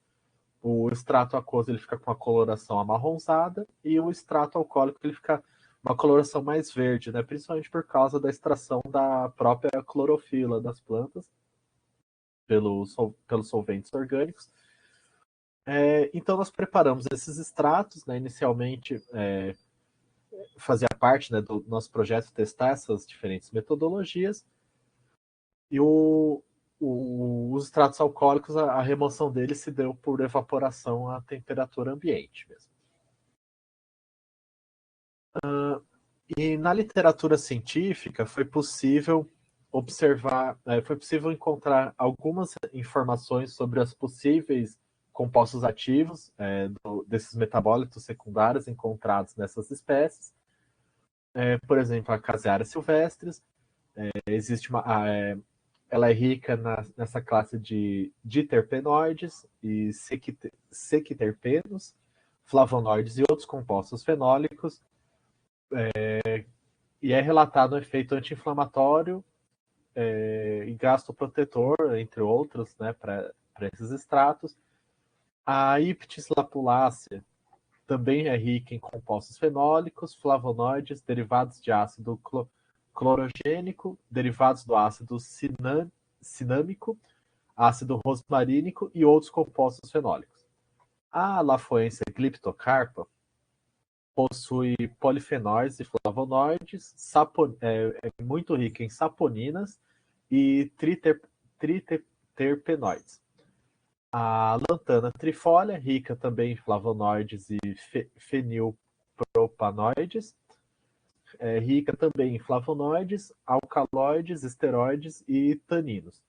O extrato aquoso ele fica com uma coloração amarronzada e o extrato alcoólico ele fica uma coloração mais verde, principalmente por causa da extração da própria clorofila das plantas pelos solventes orgânicos. Então nós preparamos esses extratos, inicialmente fazia parte do nosso projeto testar essas diferentes metodologias e os extratos alcoólicos, a remoção deles se deu por evaporação à temperatura ambiente mesmo. E na literatura científica foi possível encontrar algumas informações sobre os possíveis compostos ativos desses metabólitos secundários encontrados nessas espécies. Por exemplo, a Caseara silvestris, ela é rica nessa classe de diterpenoides e sequiterpenos, flavonoides e outros compostos fenólicos, e é relatado um efeito anti-inflamatório e gastroprotetor, entre outros, para esses extratos. A Iptis lapulacea também é rica em compostos fenólicos, flavonoides, derivados de ácido clorogênico, derivados do ácido cinâmico, ácido rosmarínico e outros compostos fenólicos. A Lafoensia glyptocarpa possui polifenóis e flavonoides, é muito rica em saponinas e triterpenoides. A lantana trifólia, rica também em flavonoides e fenilpropanoides, rica também em flavonoides, alcaloides, esteroides e taninos.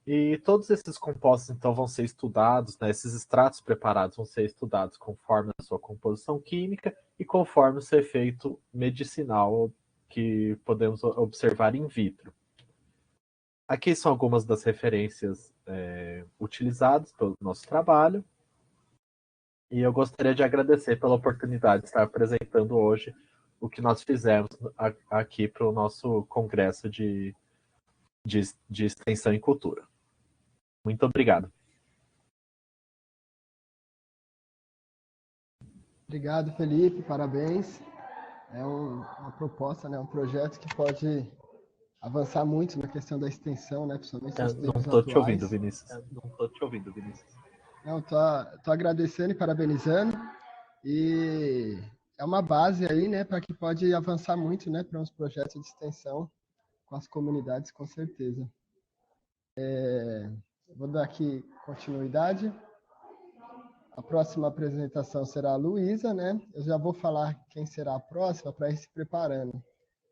E todos esses compostos, então, vão ser estudados, né? Esses extratos preparados vão ser estudados conforme a sua composição química e conforme o seu efeito medicinal que podemos observar in vitro. Aqui são algumas das referências utilizadas pelo nosso trabalho. E eu gostaria de agradecer pela oportunidade de estar apresentando hoje o que nós fizemos aqui para o nosso congresso de extensão e cultura. Muito obrigado. Obrigado, Felipe, parabéns. É uma proposta, né, um projeto que pode avançar muito na questão da extensão, né, principalmente nos tempos atuais. Não estou te ouvindo, Vinícius. Não, tô agradecendo e parabenizando. E é uma base aí, né, para que pode avançar muito, né, para uns projetos de extensão com as comunidades, com certeza. Vou dar aqui continuidade. A próxima apresentação será a Luísa, né? Eu já vou falar quem será a próxima para ir se preparando.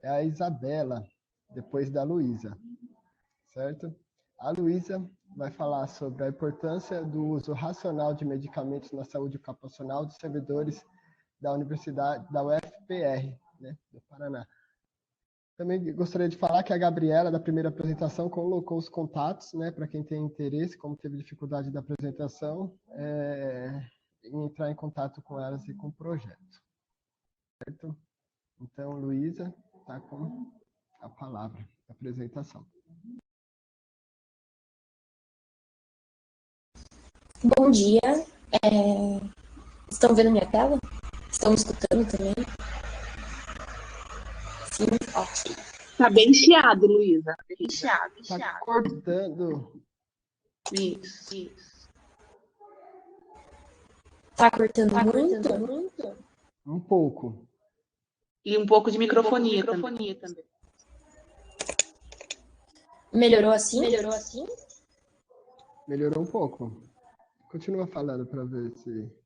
É a Isabela, depois da Luísa, certo? A Luísa vai falar sobre a importância do uso racional de medicamentos na saúde ocupacional dos servidores da Universidade, da UFPR, né, do Paraná. Também gostaria de falar que a Gabriela, da primeira apresentação, colocou os contatos, né, para quem tem interesse, como teve dificuldade da apresentação, em entrar em contato com elas e com o projeto. Certo? Então, Luísa está com a palavra, a apresentação. Bom dia. Estão vendo minha tela? Estão me escutando também? Sim, ok. Tá bem chiado, Luísa. Bem chiado. Tá cortando. Isso. Tá cortando muito? Um pouco. E um pouco de microfonia também. Melhorou assim? Melhorou um pouco. Continua falando para ver se...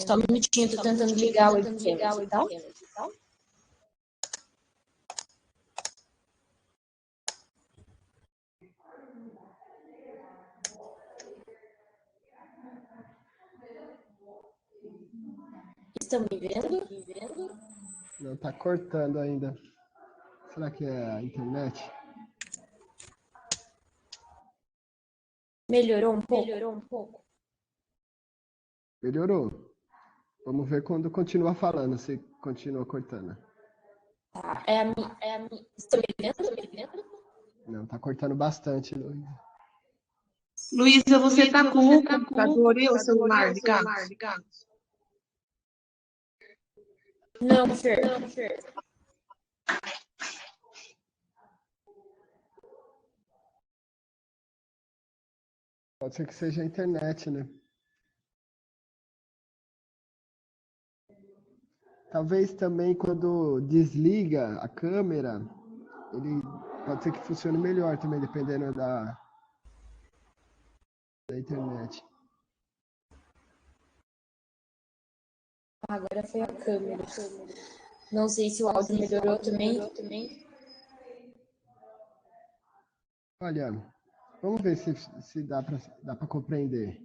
Só um minutinho, tô tentando ligar o webcam, tá? Estão me vendo? Não, tá cortando ainda. Será que é a internet? Melhorou um pouco? Melhorou. Vamos ver quando continua falando, se continua cortando. Tá. Estão me vendo? Não, tá cortando bastante, Luísa. Luísa, você tá com o computador e o celular ligado? Não, Fer. Pode ser que seja a internet, né? Talvez também quando desliga a câmera, ele pode ser que funcione melhor também, dependendo da internet. Agora foi a câmera. Não sei se o áudio melhorou também. Olha, vamos ver se dá para compreender.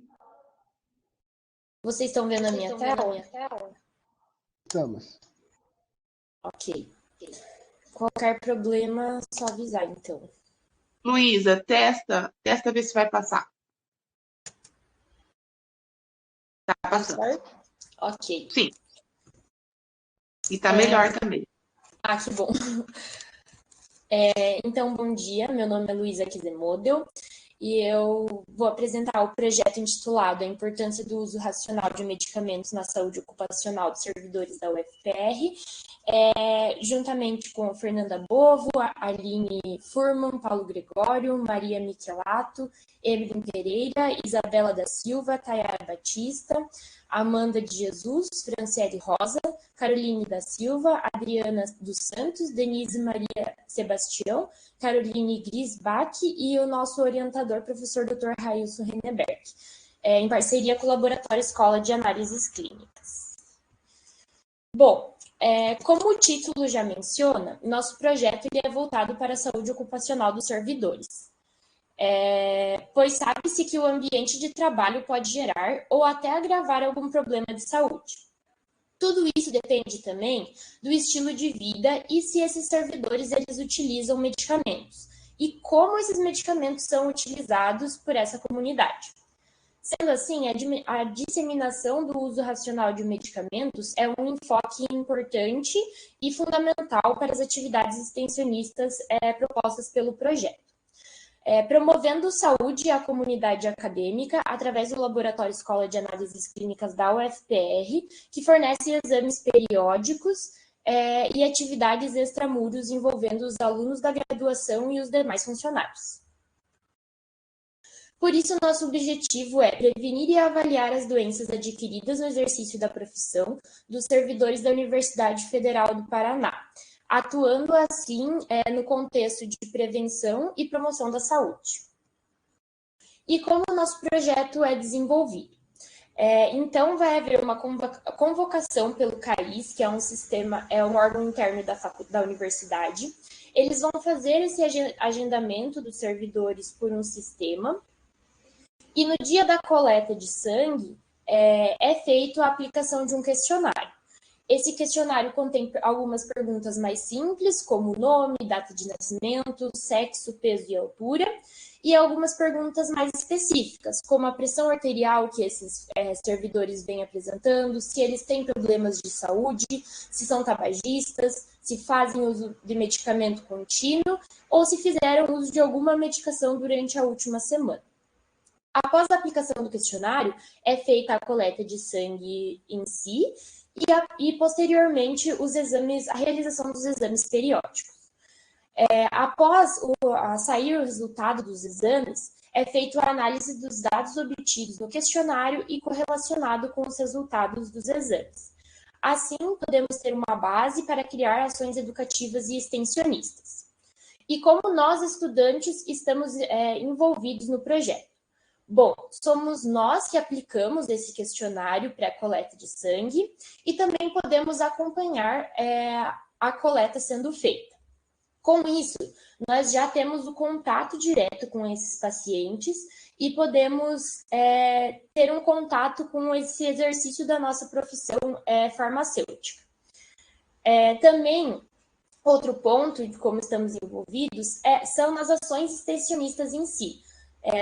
Vocês estão vendo a minha tela? Estamos. Ok. Qualquer problema, só avisar, então. Luísa, testa ver se vai passar. Tá passando. Certo? Ok. Sim. E tá melhor também. Ah, que bom. Então, bom dia. Meu nome é Luísa Kizemodel. e eu vou apresentar o projeto intitulado A Importância do Uso Racional de Medicamentos na Saúde Ocupacional dos Servidores da UFPR, juntamente com Fernanda Bovo, Aline Furman, Paulo Gregório, Maria Michelato, Evelyn Pereira, Isabela da Silva, Tayara Batista, Amanda de Jesus, Franciele Rosa, Caroline da Silva, Adriana dos Santos, Denise Maria Sebastião, Caroline Grisbach e o nosso orientador, professor Dr. Railson Renneberg, em parceria com o Laboratório Escola de Análises Clínicas. Bom, como o título já menciona, nosso projeto ele é voltado para a saúde ocupacional dos servidores. Pois sabe-se que o ambiente de trabalho pode gerar ou até agravar algum problema de saúde. Tudo isso depende também do estilo de vida e se esses servidores eles utilizam medicamentos e como esses medicamentos são utilizados por essa comunidade. Sendo assim, a disseminação do uso racional de medicamentos é um enfoque importante e fundamental para as atividades extensionistas propostas pelo projeto. Promovendo saúde à comunidade acadêmica através do Laboratório Escola de Análises Clínicas da UFPR, que fornece exames periódicos e atividades extramuros envolvendo os alunos da graduação e os demais funcionários. Por isso, nosso objetivo é prevenir e avaliar as doenças adquiridas no exercício da profissão dos servidores da Universidade Federal do Paraná, atuando assim no contexto de prevenção e promoção da saúde. E como o nosso projeto é desenvolvido? Então, vai haver uma convocação pelo CAIS, que é um órgão interno da universidade. Eles vão fazer esse agendamento dos servidores por um sistema, e no dia da coleta de sangue, é feita a aplicação de um questionário. Esse questionário contém algumas perguntas mais simples, como nome, data de nascimento, sexo, peso e altura, e algumas perguntas mais específicas, como a pressão arterial que esses servidores vêm apresentando, se eles têm problemas de saúde, se são tabagistas, se fazem uso de medicamento contínuo ou se fizeram uso de alguma medicação durante a última semana. Após a aplicação do questionário, é feita a coleta de sangue em si e posteriormente, a realização dos exames periódicos. Após sair o resultado dos exames, é feita a análise dos dados obtidos no questionário e correlacionado com os resultados dos exames. Assim, podemos ter uma base para criar ações educativas e extensionistas. E como nós, estudantes, estamos envolvidos no projeto? Bom, somos nós que aplicamos esse questionário pré-coleta de sangue e também podemos acompanhar a coleta sendo feita. Com isso, nós já temos o contato direto com esses pacientes e podemos ter um contato com esse exercício da nossa profissão farmacêutica. Também, outro ponto de como estamos envolvidos são nas ações extensionistas em si.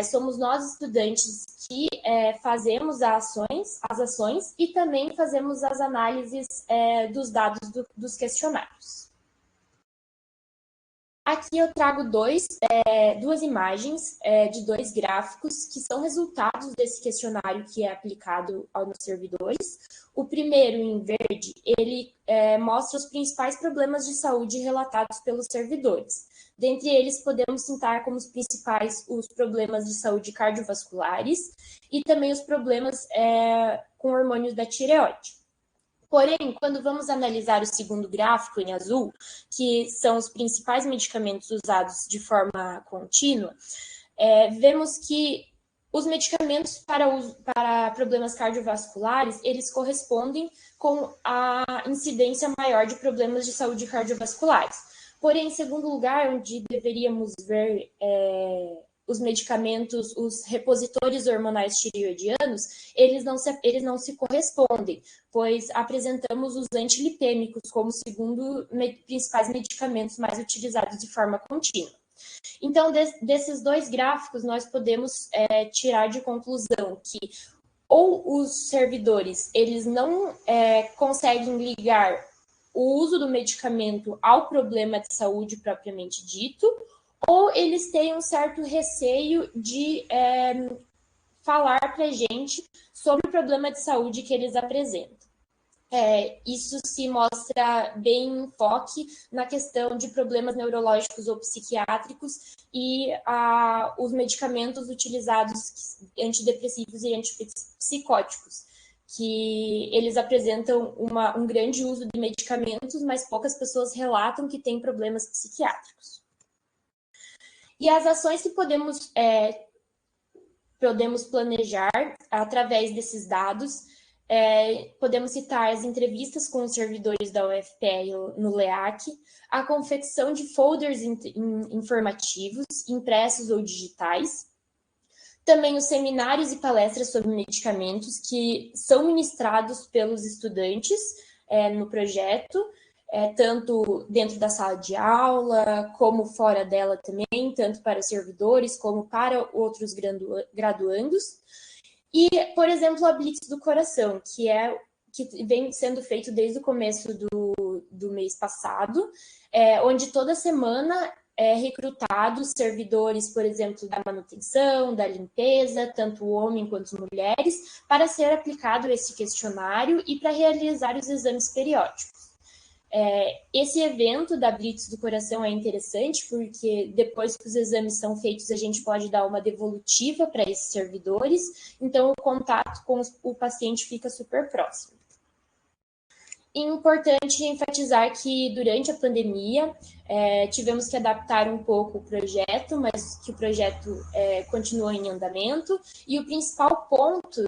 Somos nós, estudantes, que fazemos as ações e também fazemos as análises dos dados dos questionários. Aqui eu trago duas imagens de dois gráficos que são resultados desse questionário que é aplicado aos servidores. O primeiro, em verde, ele mostra os principais problemas de saúde relatados pelos servidores. Dentre eles, podemos citar como os principais os problemas de saúde cardiovasculares e também os problemas com hormônios da tireoide. Porém, quando vamos analisar o segundo gráfico em azul, que são os principais medicamentos usados de forma contínua, vemos que os medicamentos para problemas cardiovasculares, eles correspondem com a incidência maior de problemas de saúde cardiovasculares. Porém, em segundo lugar, onde deveríamos ver os medicamentos, os repositores hormonais tireoidianos, eles não se correspondem, pois apresentamos os antilipêmicos como segundo principais medicamentos mais utilizados de forma contínua. Então, desses dois gráficos, nós podemos tirar de conclusão que ou os servidores eles não conseguem ligar o uso do medicamento ao problema de saúde propriamente dito, ou eles têm um certo receio de falar para a gente sobre o problema de saúde que eles apresentam. Isso se mostra bem em enfoque na questão de problemas neurológicos ou psiquiátricos e os medicamentos utilizados, antidepressivos e antipsicóticos, que eles apresentam um grande uso de medicamentos, mas poucas pessoas relatam que têm problemas psiquiátricos. E as ações que podemos planejar através desses dados, podemos citar as entrevistas com os servidores da UFPE no LEAC, a confecção de folders informativos, impressos ou digitais, também os seminários e palestras sobre medicamentos que são ministrados pelos estudantes no projeto, tanto dentro da sala de aula, como fora dela também, tanto para servidores como para outros graduandos. E, por exemplo, a Blitz do Coração, que vem sendo feito desde o começo do mês passado, onde toda semana recrutados servidores, por exemplo, da manutenção, da limpeza, tanto homem quanto mulheres, para ser aplicado esse questionário e para realizar os exames periódicos. Esse evento da Blitz do Coração é interessante porque depois que os exames são feitos, a gente pode dar uma devolutiva para esses servidores, então o contato com o paciente fica super próximo. Importante enfatizar que durante a pandemia tivemos que adaptar um pouco o projeto, mas que o projeto continuou em andamento, e o principal ponto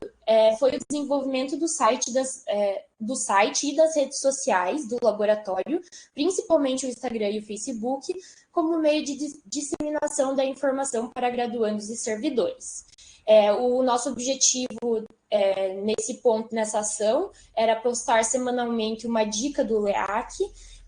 foi o desenvolvimento do site e das redes sociais do laboratório, principalmente o Instagram e o Facebook, como meio de disseminação da informação para graduandos e servidores. O nosso objetivo nesse ponto, nessa ação, era postar semanalmente uma dica do LEAC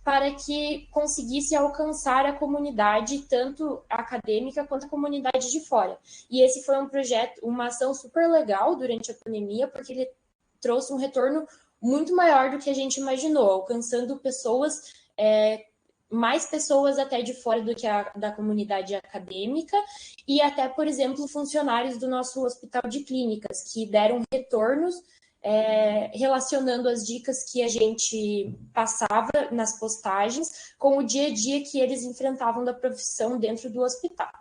para que conseguisse alcançar a comunidade, tanto acadêmica quanto a comunidade de fora. E esse foi um projeto, uma ação super legal durante a pandemia, porque ele trouxe um retorno muito maior do que a gente imaginou, alcançando pessoas, mais pessoas até de fora do que da comunidade acadêmica, e até, por exemplo, funcionários do nosso hospital de clínicas, que deram retornos relacionando as dicas que a gente passava nas postagens com o dia a dia que eles enfrentavam da profissão dentro do hospital.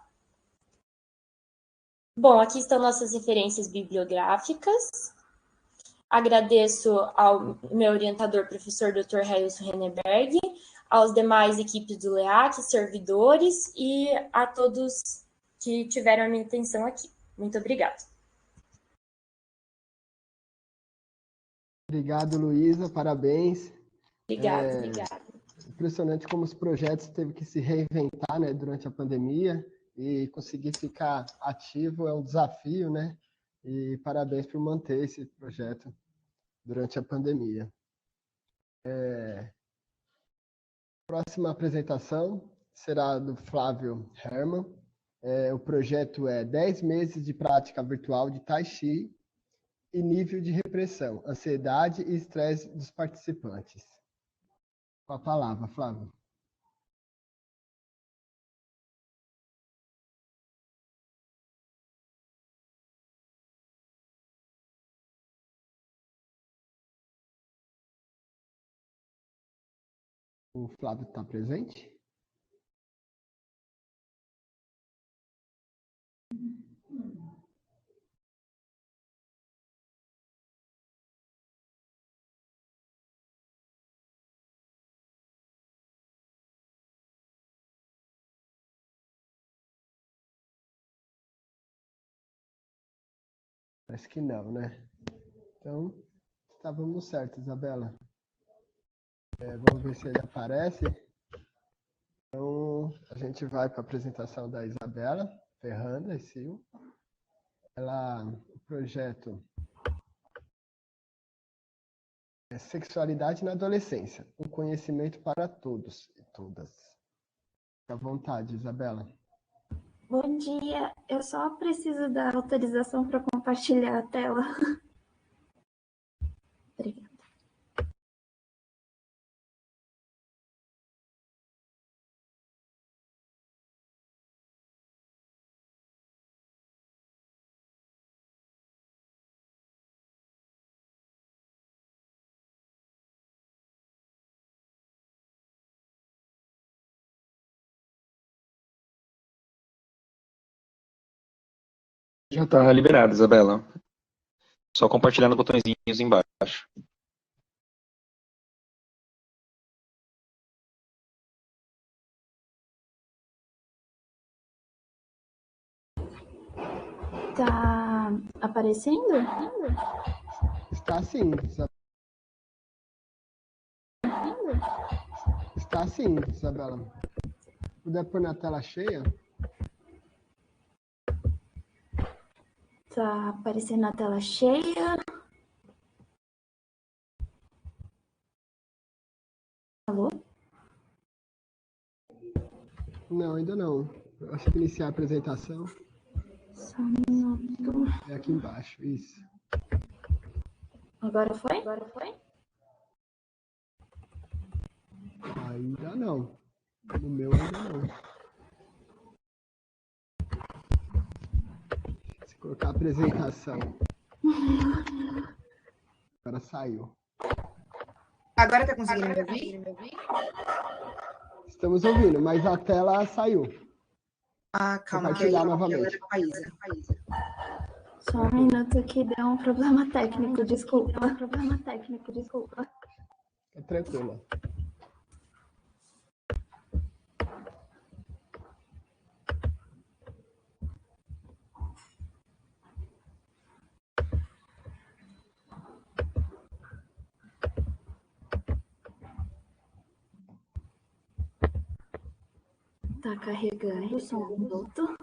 Bom, aqui estão nossas referências bibliográficas. Agradeço ao meu orientador, professor Dr. Railson Henneberg, aos demais equipes do LEAC, servidores e a todos que tiveram a minha atenção aqui. Muito obrigada. Obrigado, Luísa, parabéns. Obrigada. Impressionante como os projetos teve que se reinventar, né, durante a pandemia, e conseguir ficar ativo é um desafio, né? E parabéns por manter esse projeto durante a pandemia. Próxima apresentação será do Flávio Hermann. O projeto é 10 meses de prática virtual de Tai Chi e nível de repressão, ansiedade e estresse dos participantes. Com a palavra, Flávio. O Flávio está presente? Parece que não, né? Então, estávamos certos, Isabela. Vamos ver se ele aparece. Então, a gente vai para a apresentação da Isabela Ferranda e Silva. O projeto é Sexualidade na Adolescência, um conhecimento para todos e todas. Fique à vontade, Isabela. Bom dia, eu só preciso da autorização para compartilhar a tela. Obrigada. Já está liberado, Isabela. Só compartilhar nos botõezinhos embaixo. Tá aparecendo? Está sim, Está sim, Isabela. Puder pôr na tela cheia? Tá aparecendo na tela cheia. Alô? Não, ainda não. Eu acho que iniciar a apresentação. Só um minuto. É aqui embaixo, isso. Agora foi? Agora foi? Ainda não. No meu ainda não. Se colocar apresentação. Agora saiu. Agora tá conseguindo me ouvir? Estamos ouvindo, mas a tela saiu. Ah, calma, que Compartilhar novamente. Só um minuto que deu um problema técnico, desculpa. É tranquilo. Tá carregando, só um minuto.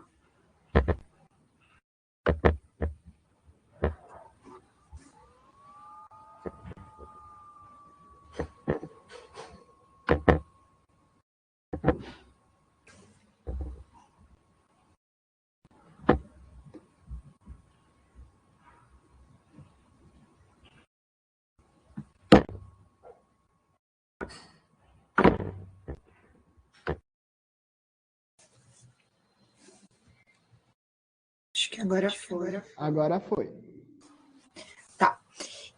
Acho que agora foi. Agora foi. Tá.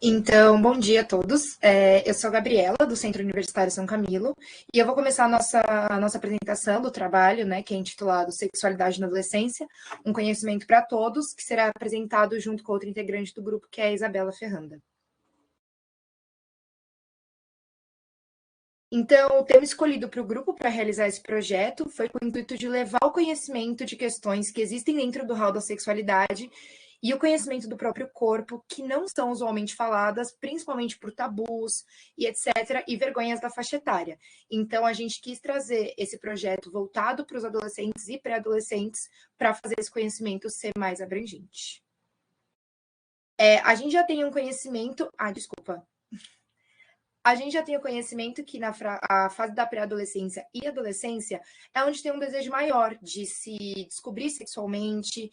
Então, bom dia a todos. Eu sou a Gabriela, do Centro Universitário São Camilo, e eu vou começar a nossa apresentação do trabalho, né, que é intitulado Sexualidade na Adolescência, um conhecimento para todos, que será apresentado junto com outra integrante do grupo, que é a Isabela Ferranda. Então, o tema escolhido para o grupo para realizar esse projeto foi com o intuito de levar o conhecimento de questões que existem dentro do hall da sexualidade e o conhecimento do próprio corpo, que não são usualmente faladas, principalmente por tabus e etc., e vergonhas da faixa etária. Então, a gente quis trazer esse projeto voltado para os adolescentes e pré-adolescentes para fazer esse conhecimento ser mais abrangente. A gente já tem um conhecimento... desculpa. A gente já tem o conhecimento que a fase da pré-adolescência e adolescência é onde tem um desejo maior de se descobrir sexualmente,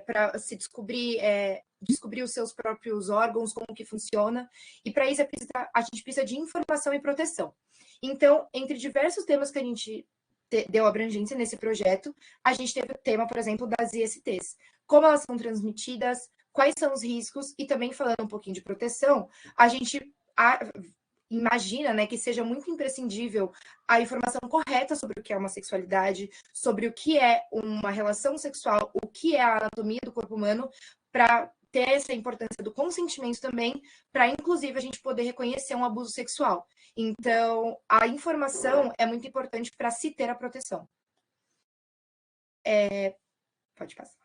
para se descobrir os seus próprios órgãos, como que funciona, e para isso a gente precisa de informação e proteção. Então, entre diversos temas que a gente deu abrangência nesse projeto, a gente teve o tema, por exemplo, das ISTs, como elas são transmitidas, quais são os riscos, e também falando um pouquinho de proteção, a gente imagina, né, que seja muito imprescindível a informação correta sobre o que é uma sexualidade, sobre o que é uma relação sexual, o que é a anatomia do corpo humano, para ter essa importância do consentimento também, para inclusive a gente poder reconhecer um abuso sexual. Então, a informação é muito importante para se ter a proteção. Pode passar.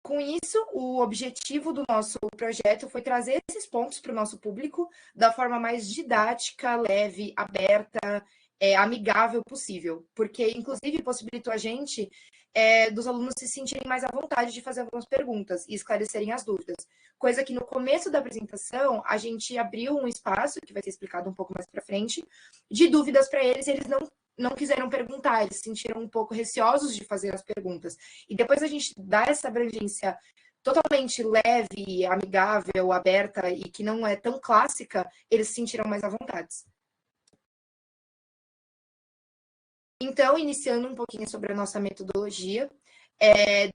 Com isso, o objetivo do nosso projeto foi trazer esses pontos para o nosso público da forma mais didática, leve, aberta, amigável possível, porque, inclusive, possibilitou a gente dos alunos se sentirem mais à vontade de fazer algumas perguntas e esclarecerem as dúvidas. Coisa que, no começo da apresentação, a gente abriu um espaço, que vai ser explicado um pouco mais para frente, de dúvidas para eles, e eles não quiseram perguntar, eles se sentiram um pouco receosos de fazer as perguntas. E depois a gente dá essa abrangência totalmente leve, amigável, aberta e que não é tão clássica, eles se sentiram mais à vontade. Então, iniciando um pouquinho sobre a nossa metodologia,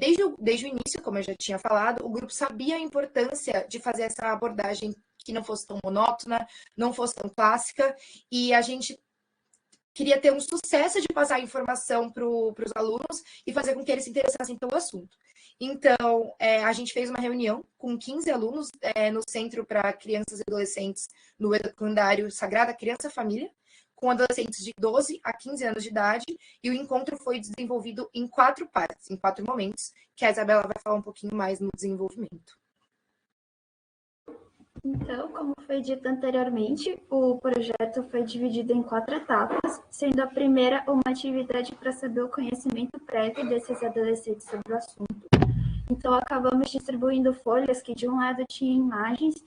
desde o início, como eu já tinha falado, o grupo sabia a importância de fazer essa abordagem que não fosse tão monótona, não fosse tão clássica, e a gente queria ter um sucesso de passar a informação para os alunos e fazer com que eles se interessassem pelo assunto. Então, a gente fez uma reunião com 15 alunos no Centro para Crianças e Adolescentes no Educandário Sagrada Criança Família, com adolescentes de 12 a 15 anos de idade, e o encontro foi desenvolvido em 4 partes, em 4 momentos, que a Isabela vai falar um pouquinho mais no desenvolvimento. Então, como foi dito anteriormente, o projeto foi dividido em 4 etapas, sendo a primeira uma atividade para saber o conhecimento prévio desses adolescentes sobre o assunto. Então, acabamos distribuindo folhas que, de um lado, tinham imagens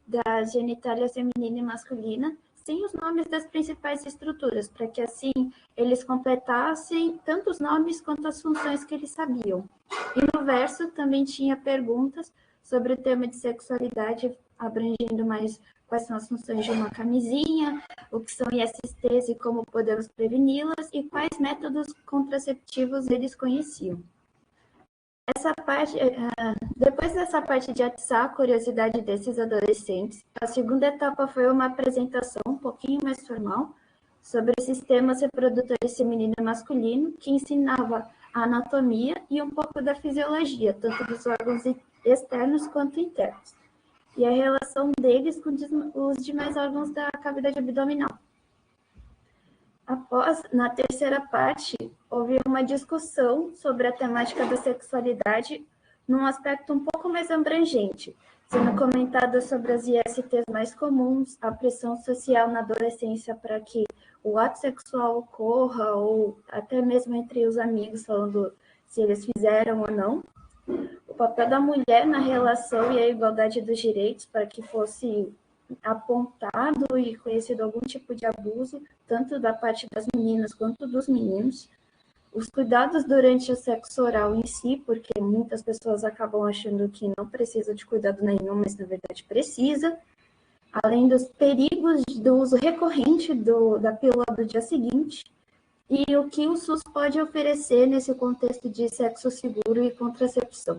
das genitálias feminina e masculina, sem os nomes das principais estruturas, para que, assim, eles completassem tanto os nomes quanto as funções que eles sabiam. E no verso também tinha perguntas sobre o tema de sexualidade, abrangendo mais quais são as funções de uma camisinha, o que são ISTs e como podemos preveni-las, e quais métodos contraceptivos eles conheciam. Depois dessa parte de atiçar a curiosidade desses adolescentes, a segunda etapa foi uma apresentação um pouquinho mais formal sobre os sistemas reprodutores feminino e masculino, que ensinava a anatomia e um pouco da fisiologia, tanto dos órgãos externos quanto internos, e a relação deles com os demais órgãos da cavidade abdominal. Após, na terceira parte, houve uma discussão sobre a temática da sexualidade num aspecto um pouco mais abrangente, sendo comentada sobre as ISTs mais comuns, a pressão social na adolescência para que o ato sexual ocorra, ou até mesmo entre os amigos, falando se eles fizeram ou não, o papel da mulher na relação e a igualdade dos direitos para que fosse apontado e conhecido algum tipo de abuso, tanto da parte das meninas quanto dos meninos, os cuidados durante o sexo oral em si, porque muitas pessoas acabam achando que não precisa de cuidado nenhum, mas na verdade precisa, além dos perigos do uso recorrente da pílula do dia seguinte, e o que o SUS pode oferecer nesse contexto de sexo seguro e contracepção.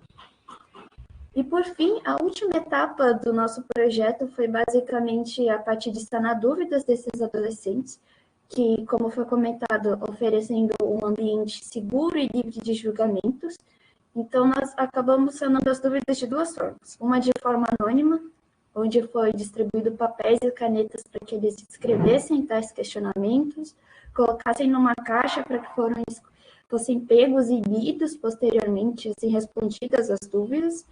E, por fim, a última etapa do nosso projeto foi basicamente a parte de sanar dúvidas desses adolescentes, que, como foi comentado, oferecendo um ambiente seguro e livre de julgamentos. Então, nós acabamos sanando as dúvidas de 2 formas. Uma de forma anônima, onde foi distribuído papéis e canetas para que eles escrevessem tais questionamentos, colocassem numa caixa para que fossem pegos e lidos posteriormente, assim, respondidas as dúvidas,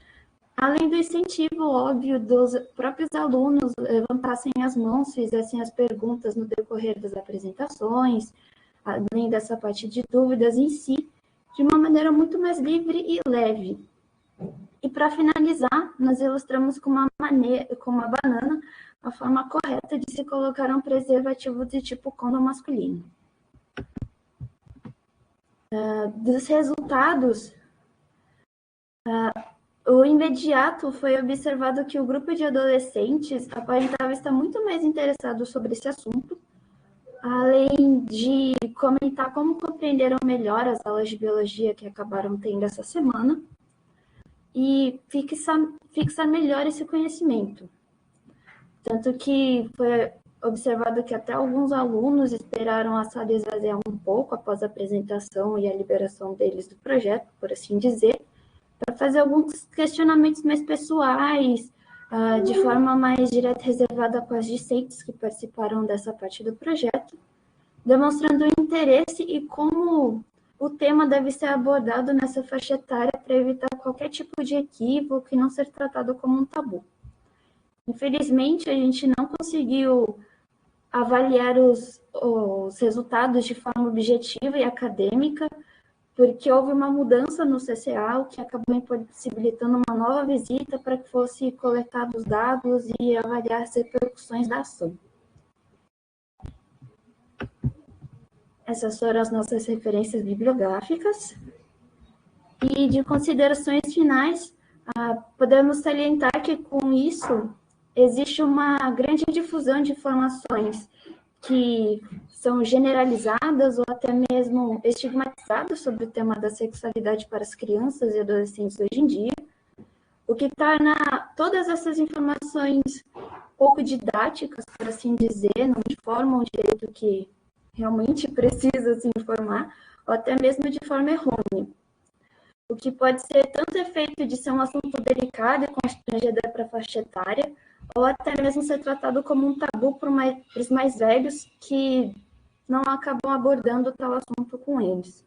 além do incentivo óbvio dos próprios alunos levantassem as mãos, fizessem as perguntas no decorrer das apresentações, além dessa parte de dúvidas em si, de uma maneira muito mais livre e leve. E para finalizar, nós ilustramos com uma banana a forma correta de se colocar um preservativo de tipo condom masculino. Dos resultados, o imediato foi observado que o grupo de adolescentes aparentava estar muito mais interessado sobre esse assunto, além de comentar como compreenderam melhor as aulas de biologia que acabaram tendo essa semana e fixar melhor esse conhecimento. Tanto que foi observado que até alguns alunos esperaram a sala esvaziar um pouco após a apresentação e a liberação deles do projeto, por assim dizer, para fazer alguns questionamentos mais pessoais, de forma mais direta e reservada com as discentes que participaram dessa parte do projeto, demonstrando interesse e como o tema deve ser abordado nessa faixa etária para evitar qualquer tipo de equívoco e não ser tratado como um tabu. Infelizmente, a gente não conseguiu avaliar os resultados de forma objetiva e acadêmica, porque houve uma mudança no CCA, o que acabou impossibilitando uma nova visita para que fosse coletados dados e avaliar as repercussões da ação. Essas foram as nossas referências bibliográficas. E de considerações finais, podemos salientar que com isso existe uma grande difusão de informações que são generalizadas ou até mesmo estigmatizadas sobre o tema da sexualidade para as crianças e adolescentes hoje em dia, o que torna todas essas informações pouco didáticas, por assim dizer, não informam direito que realmente precisa se informar, ou até mesmo de forma errônea. O que pode ser tanto efeito de ser um assunto delicado e constrangedor para a faixa etária, ou até mesmo ser tratado como um tabu para os mais velhos que não acabam abordando tal assunto com eles.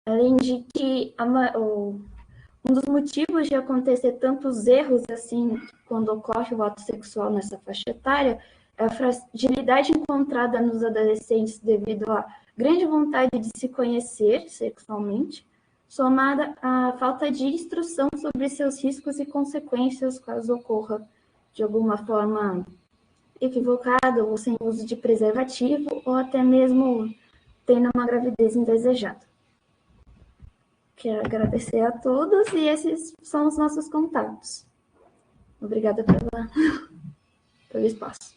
Além de que um dos motivos de acontecer tantos erros assim quando ocorre o ato sexual nessa faixa etária é a fragilidade encontrada nos adolescentes devido à grande vontade de se conhecer sexualmente, somada à falta de instrução sobre seus riscos e consequências caso ocorra de alguma forma equivocada ou sem uso de preservativo ou até mesmo tendo uma gravidez indesejada. Quero agradecer a todos e esses são os nossos contatos. Obrigada pelo espaço.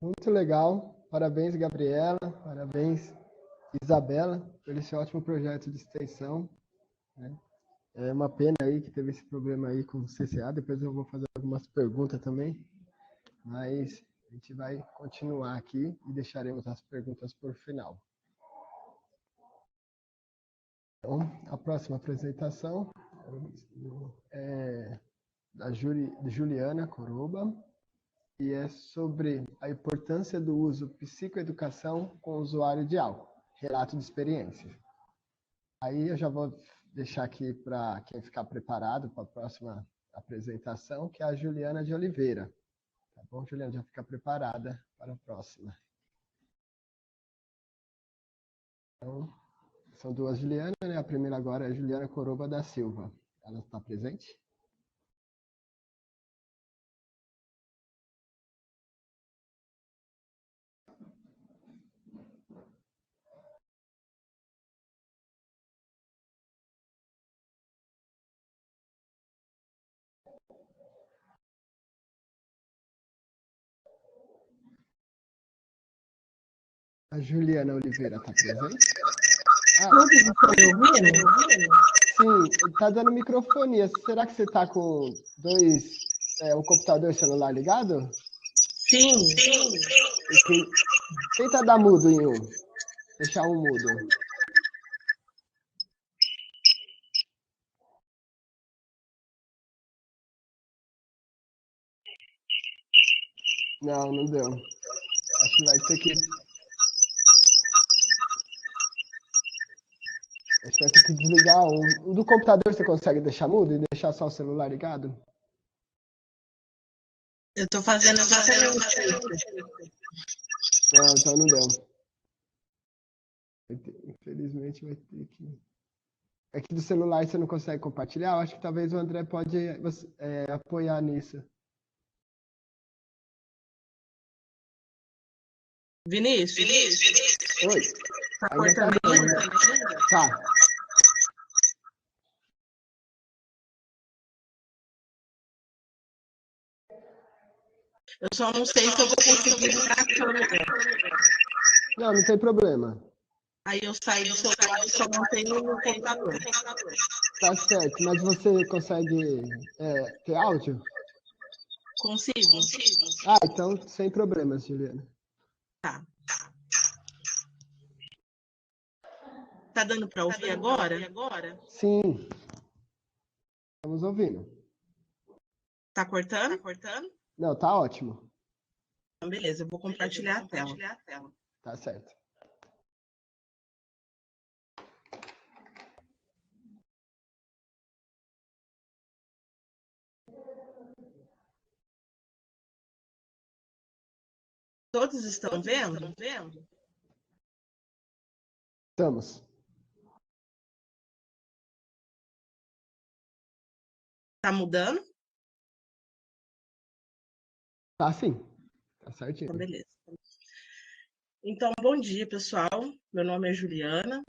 Muito legal. Parabéns, Gabriela. Parabéns, Isabela, por esse ótimo projeto de extensão, né? É uma pena aí que teve esse problema aí com o CCA. Depois eu vou fazer algumas perguntas também. Mas a gente vai continuar aqui e deixaremos as perguntas por final. Então, a próxima apresentação é da Juliana Coroba, e é sobre a importância do uso psicoeducação com o usuário de álcool, relato de experiência. Aí eu já vou deixar aqui para quem ficar preparado para a próxima apresentação, que é a Juliana de Oliveira. Tá bom, Juliana? Já fica preparada para a próxima. Então, são duas Julianas, né? A primeira agora é a Juliana Coroba da Silva. Ela está presente? A Juliana Oliveira está presente? Sim, está dando microfonia. Será que você está com o computador e o celular ligado? Sim. Tenta dar mudo em um. Deixar um mudo. Não deu. Acho que vai ter que... Acho que vai ter que desligar o do computador. Você consegue deixar mudo e deixar só o celular ligado? Eu estou fazendo exatamente isso. Não, então não deu. Infelizmente vai ter que... É que do celular você não consegue compartilhar. Eu acho que talvez o André pode apoiar nisso. Vinícius? Oi. Tá cortando ainda? Tá. Eu só não sei se eu vou conseguir ligar a câmera. Não tem problema. Aí eu saí do celular e só mantenho no computador. Tá certo, mas você consegue ter áudio? Consigo. Ah, então sem problemas, Juliana. Tá. Tá dando para ouvir agora? Sim. Estamos ouvindo. Tá cortando? Não, tá ótimo. Então, beleza, eu vou compartilhar a tela. Tá certo. Todos estão vendo? Estamos. Tá mudando? Tá sim. Tá certinho. Então, beleza. Então, bom dia, pessoal. Meu nome é Juliana.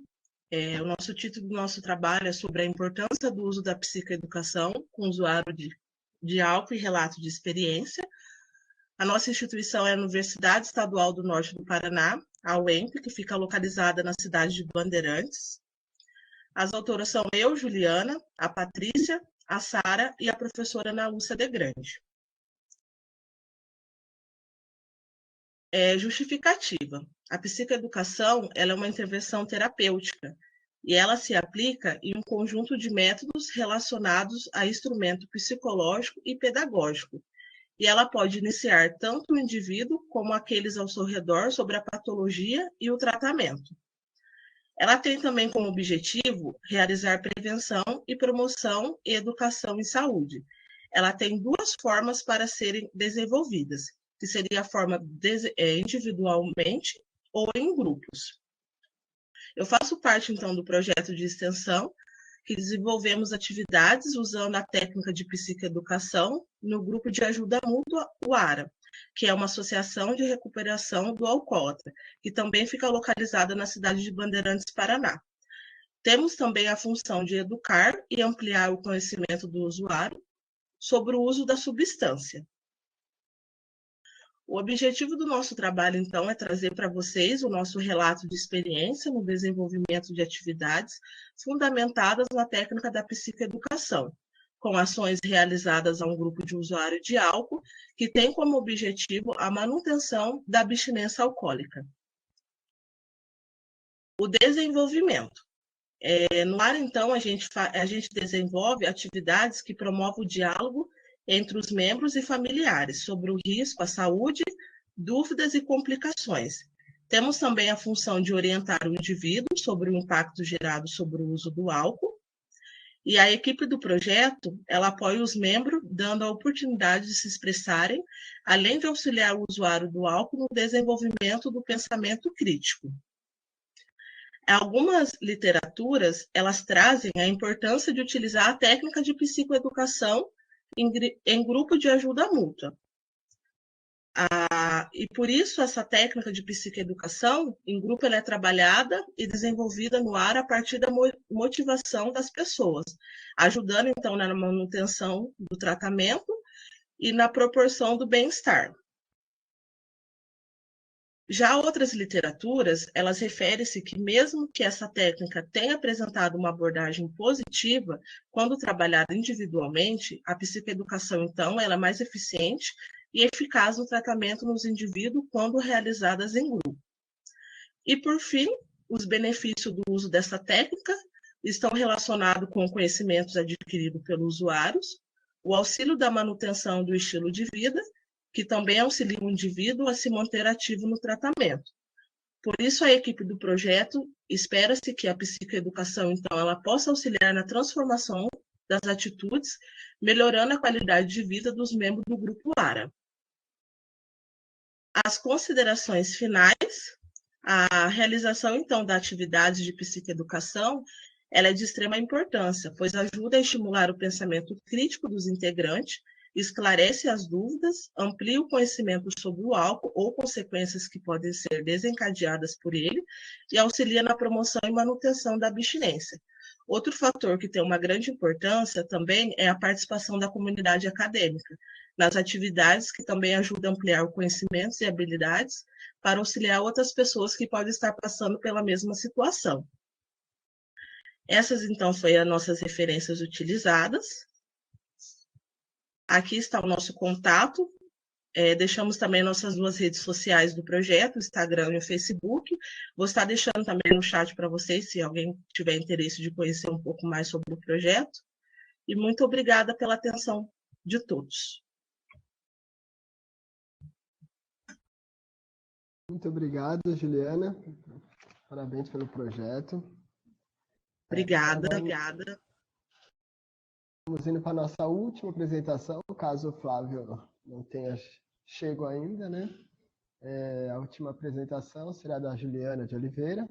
O nosso título do nosso trabalho é sobre a importância do uso da psicoeducação com usuário de álcool e relato de experiência. A nossa instituição é a Universidade Estadual do Norte do Paraná, a UEMP, que fica localizada na cidade de Bandeirantes. As autoras são eu, Juliana, a Patrícia, a Sara e a professora Ana Lúcia de Grande. Justificativa. A psicoeducação ela é uma intervenção terapêutica e ela se aplica em um conjunto de métodos relacionados a instrumento psicológico e pedagógico. E ela pode iniciar tanto o indivíduo como aqueles ao seu redor sobre a patologia e o tratamento. Ela tem também como objetivo realizar prevenção e promoção e educação em saúde. Ela tem duas formas para serem desenvolvidas, que seria a forma individualmente ou em grupos. Eu faço parte, então, do projeto de extensão, que desenvolvemos atividades usando a técnica de psicoeducação no grupo de ajuda mútua, o ARA, que é uma associação de recuperação do alcoólatra, que também fica localizada na cidade de Bandeirantes, Paraná. Temos também a função de educar e ampliar o conhecimento do usuário sobre o uso da substância. O objetivo do nosso trabalho, então, é trazer para vocês o nosso relato de experiência no desenvolvimento de atividades fundamentadas na técnica da psicoeducação, com ações realizadas a um grupo de usuário de álcool que tem como objetivo a manutenção da abstinência alcoólica. O desenvolvimento. No ARA, então, a gente desenvolve atividades que promovem o diálogo entre os membros e familiares sobre o risco à saúde, dúvidas e complicações. Temos também a função de orientar o indivíduo sobre o impacto gerado sobre o uso do álcool. E a equipe do projeto, ela apoia os membros, dando a oportunidade de se expressarem, além de auxiliar o usuário do álcool no desenvolvimento do pensamento crítico. Algumas literaturas, elas trazem a importância de utilizar a técnica de psicoeducação em grupo de ajuda mútua. E por isso essa técnica de psicoeducação em grupo ela é trabalhada e desenvolvida no ARA a partir da motivação das pessoas, ajudando então na manutenção do tratamento e na proporção do bem-estar. Já outras literaturas, elas referem-se que mesmo que essa técnica tenha apresentado uma abordagem positiva, quando trabalhada individualmente, a psicoeducação, então, ela é mais eficiente e eficaz no tratamento nos indivíduos quando realizadas em grupo. E, por fim, os benefícios do uso dessa técnica estão relacionados com conhecimentos adquiridos pelos usuários, o auxílio da manutenção do estilo de vida, que também auxilia o indivíduo a se manter ativo no tratamento. Por isso, a equipe do projeto espera-se que a psicoeducação, então, ela possa auxiliar na transformação das atitudes, melhorando a qualidade de vida dos membros do Grupo ARA. As considerações finais, a realização, então, da atividade de psicoeducação, ela é de extrema importância, pois ajuda a estimular o pensamento crítico dos integrantes, esclarece as dúvidas, amplia o conhecimento sobre o álcool ou consequências que podem ser desencadeadas por ele e auxilia na promoção e manutenção da abstinência. Outro fator que tem uma grande importância também é a participação da comunidade acadêmica nas atividades que também ajudam a ampliar conhecimentos e habilidades para auxiliar outras pessoas que podem estar passando pela mesma situação. Essas, então, foram as nossas referências utilizadas. Aqui está o nosso contato. Deixamos também nossas duas redes sociais do projeto, o Instagram e o Facebook. Vou estar deixando também no chat para vocês, se alguém tiver interesse de conhecer um pouco mais sobre o projeto. E muito obrigada pela atenção de todos. Muito obrigado, Juliana. Parabéns pelo projeto. Obrigada. Vamos indo para a nossa última apresentação, caso o Flávio não tenha chego ainda, né? A última apresentação será da Juliana de Oliveira.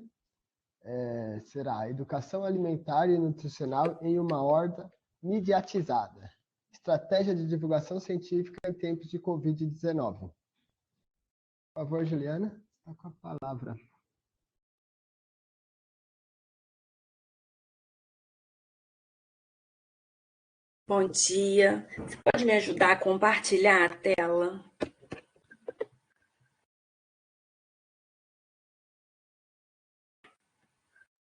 Será Educação Alimentar e Nutricional em uma Horta Mediatizada. Estratégia de divulgação científica em tempos de Covid-19. Por favor, Juliana, está com a palavra. Bom dia. Você pode me ajudar a compartilhar a tela?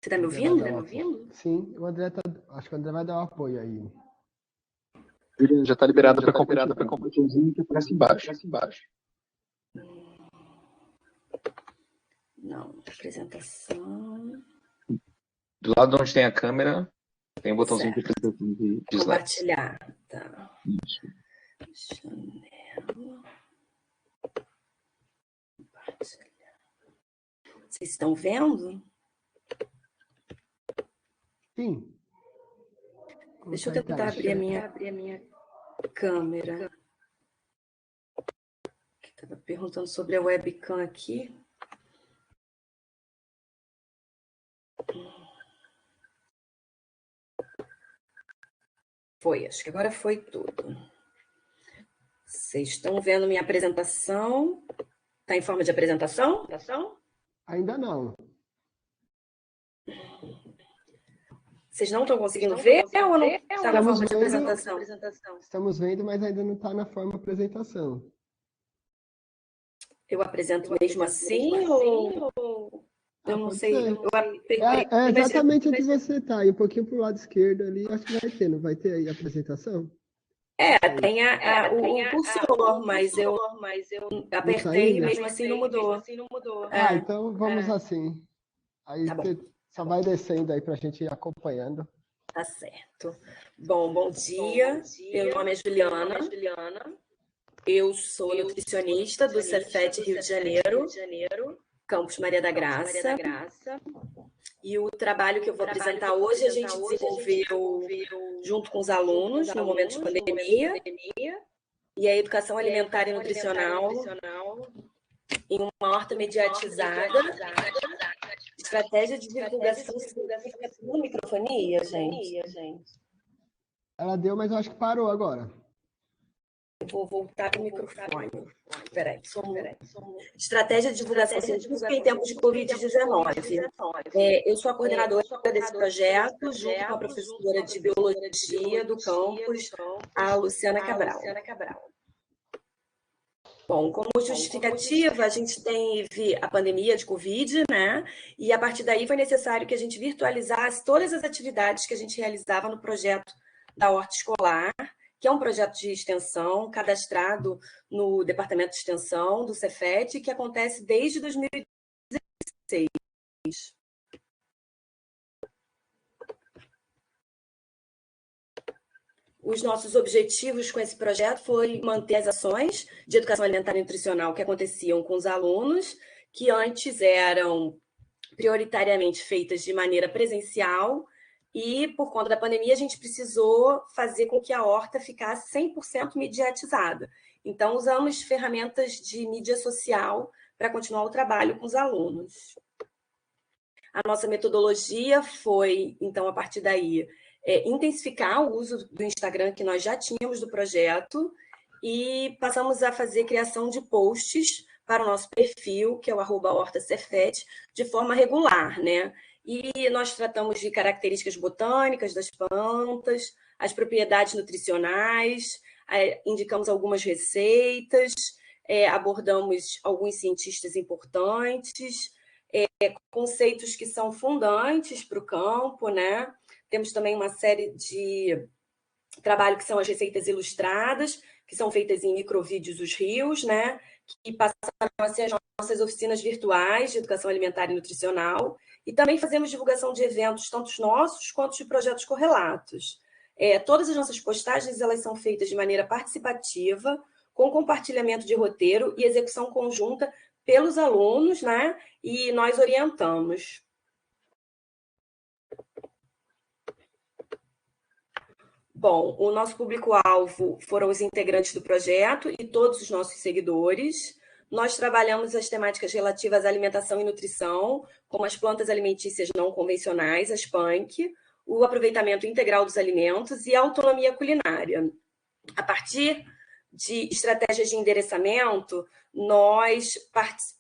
Você está me ouvindo? Sim, o André acho que o André vai dar um apoio aí. Juliana, já está liberada para compartilhar o link que aparece embaixo. Não, apresentação. Do lado onde tem a câmera, tem um botãozinho de apresentação de slides. Compartilhar. Tá. Isso. Janela. Compartilhar. Vocês estão vendo? Sim. Deixa eu tentar abrir a minha câmera. Estava perguntando sobre a webcam aqui. Foi, acho que agora foi tudo. Vocês estão vendo minha apresentação? Está em forma de apresentação? Ainda não. Vocês não estão conseguindo ver ou não está na forma de apresentação? Estamos vendo, mas ainda não está na forma apresentação. Eu apresento mesmo assim ou... Eu não sei. É exatamente onde você está. E um pouquinho para o lado esquerdo ali, acho que vai ter. Não vai ter aí a apresentação? Tem o cursor, mas eu apertei e mesmo assim não mudou. Então vamos assim. Aí Tá bom. você só vai descendo aí para a gente ir acompanhando. Tá certo. Bom dia. Meu nome é Juliana. Eu sou nutricionista do Cefet Rio de Janeiro, Campus Maria da Graça. E o trabalho que eu vou apresentar hoje a gente desenvolveu junto com os alunos no momento de pandemia. E a educação alimentar e nutricional em uma horta mediatizada. Estratégia de divulgação com microfonia, gente. Ela deu, mas eu acho que parou agora. Eu vou voltar para o microfone. Espera aí. Estratégia de divulgação científica em tempos de Covid-19. Eu sou a coordenadora desse projeto, junto com a professora de biologia do campus, a Luciana Cabral. Bom, como justificativa, a gente teve a pandemia de Covid, né? E a partir daí foi necessário que a gente virtualizasse todas as atividades que a gente realizava no projeto da Horta Escolar, que é um projeto de extensão cadastrado no Departamento de Extensão do Cefet, que acontece desde 2016. Os nossos objetivos com esse projeto foi manter as ações de educação alimentar e nutricional que aconteciam com os alunos, que antes eram prioritariamente feitas de maneira presencial, e por conta da pandemia a gente precisou fazer com que a horta ficasse 100% mediatizada. Então usamos ferramentas de mídia social para continuar o trabalho com os alunos. A nossa metodologia foi, então, a partir daí, intensificar o uso do Instagram que nós já tínhamos do projeto e passamos a fazer criação de posts para o nosso perfil, que é o @hortacefet, de forma regular, né? E nós tratamos de características botânicas das plantas, as propriedades nutricionais, indicamos algumas receitas, abordamos alguns cientistas importantes, conceitos que são fundantes para o campo, né? Temos também uma série de trabalho que são as receitas ilustradas, que são feitas em microvídeos Os Rios, né? Que passaram a ser as nossas oficinas virtuais de educação alimentar e nutricional. E também fazemos divulgação de eventos, tanto nossos quanto de projetos correlatos. Todas as nossas postagens elas são feitas de maneira participativa, com compartilhamento de roteiro e execução conjunta pelos alunos, né? E nós orientamos. Bom, o nosso público-alvo foram os integrantes do projeto e todos os nossos seguidores. Nós trabalhamos as temáticas relativas à alimentação e nutrição, como as plantas alimentícias não convencionais, as PANC, o aproveitamento integral dos alimentos e a autonomia culinária. A partir de estratégias de endereçamento, nós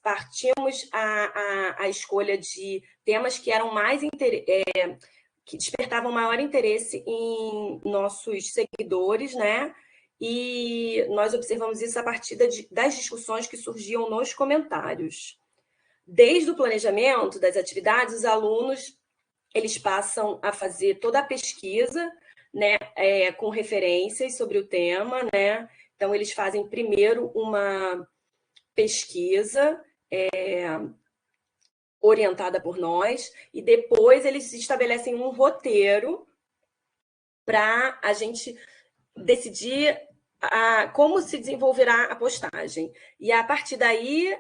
partimos a escolha de temas que eram mais que despertavam maior interesse em nossos seguidores, né? E nós observamos isso a partir das discussões que surgiam nos comentários. Desde o planejamento das atividades, os alunos eles passam a fazer toda a pesquisa, né, com referências sobre o tema, né? Então, eles fazem primeiro uma pesquisa orientada por nós, e depois eles estabelecem um roteiro para a gente decidir como se desenvolverá a postagem. E a partir daí,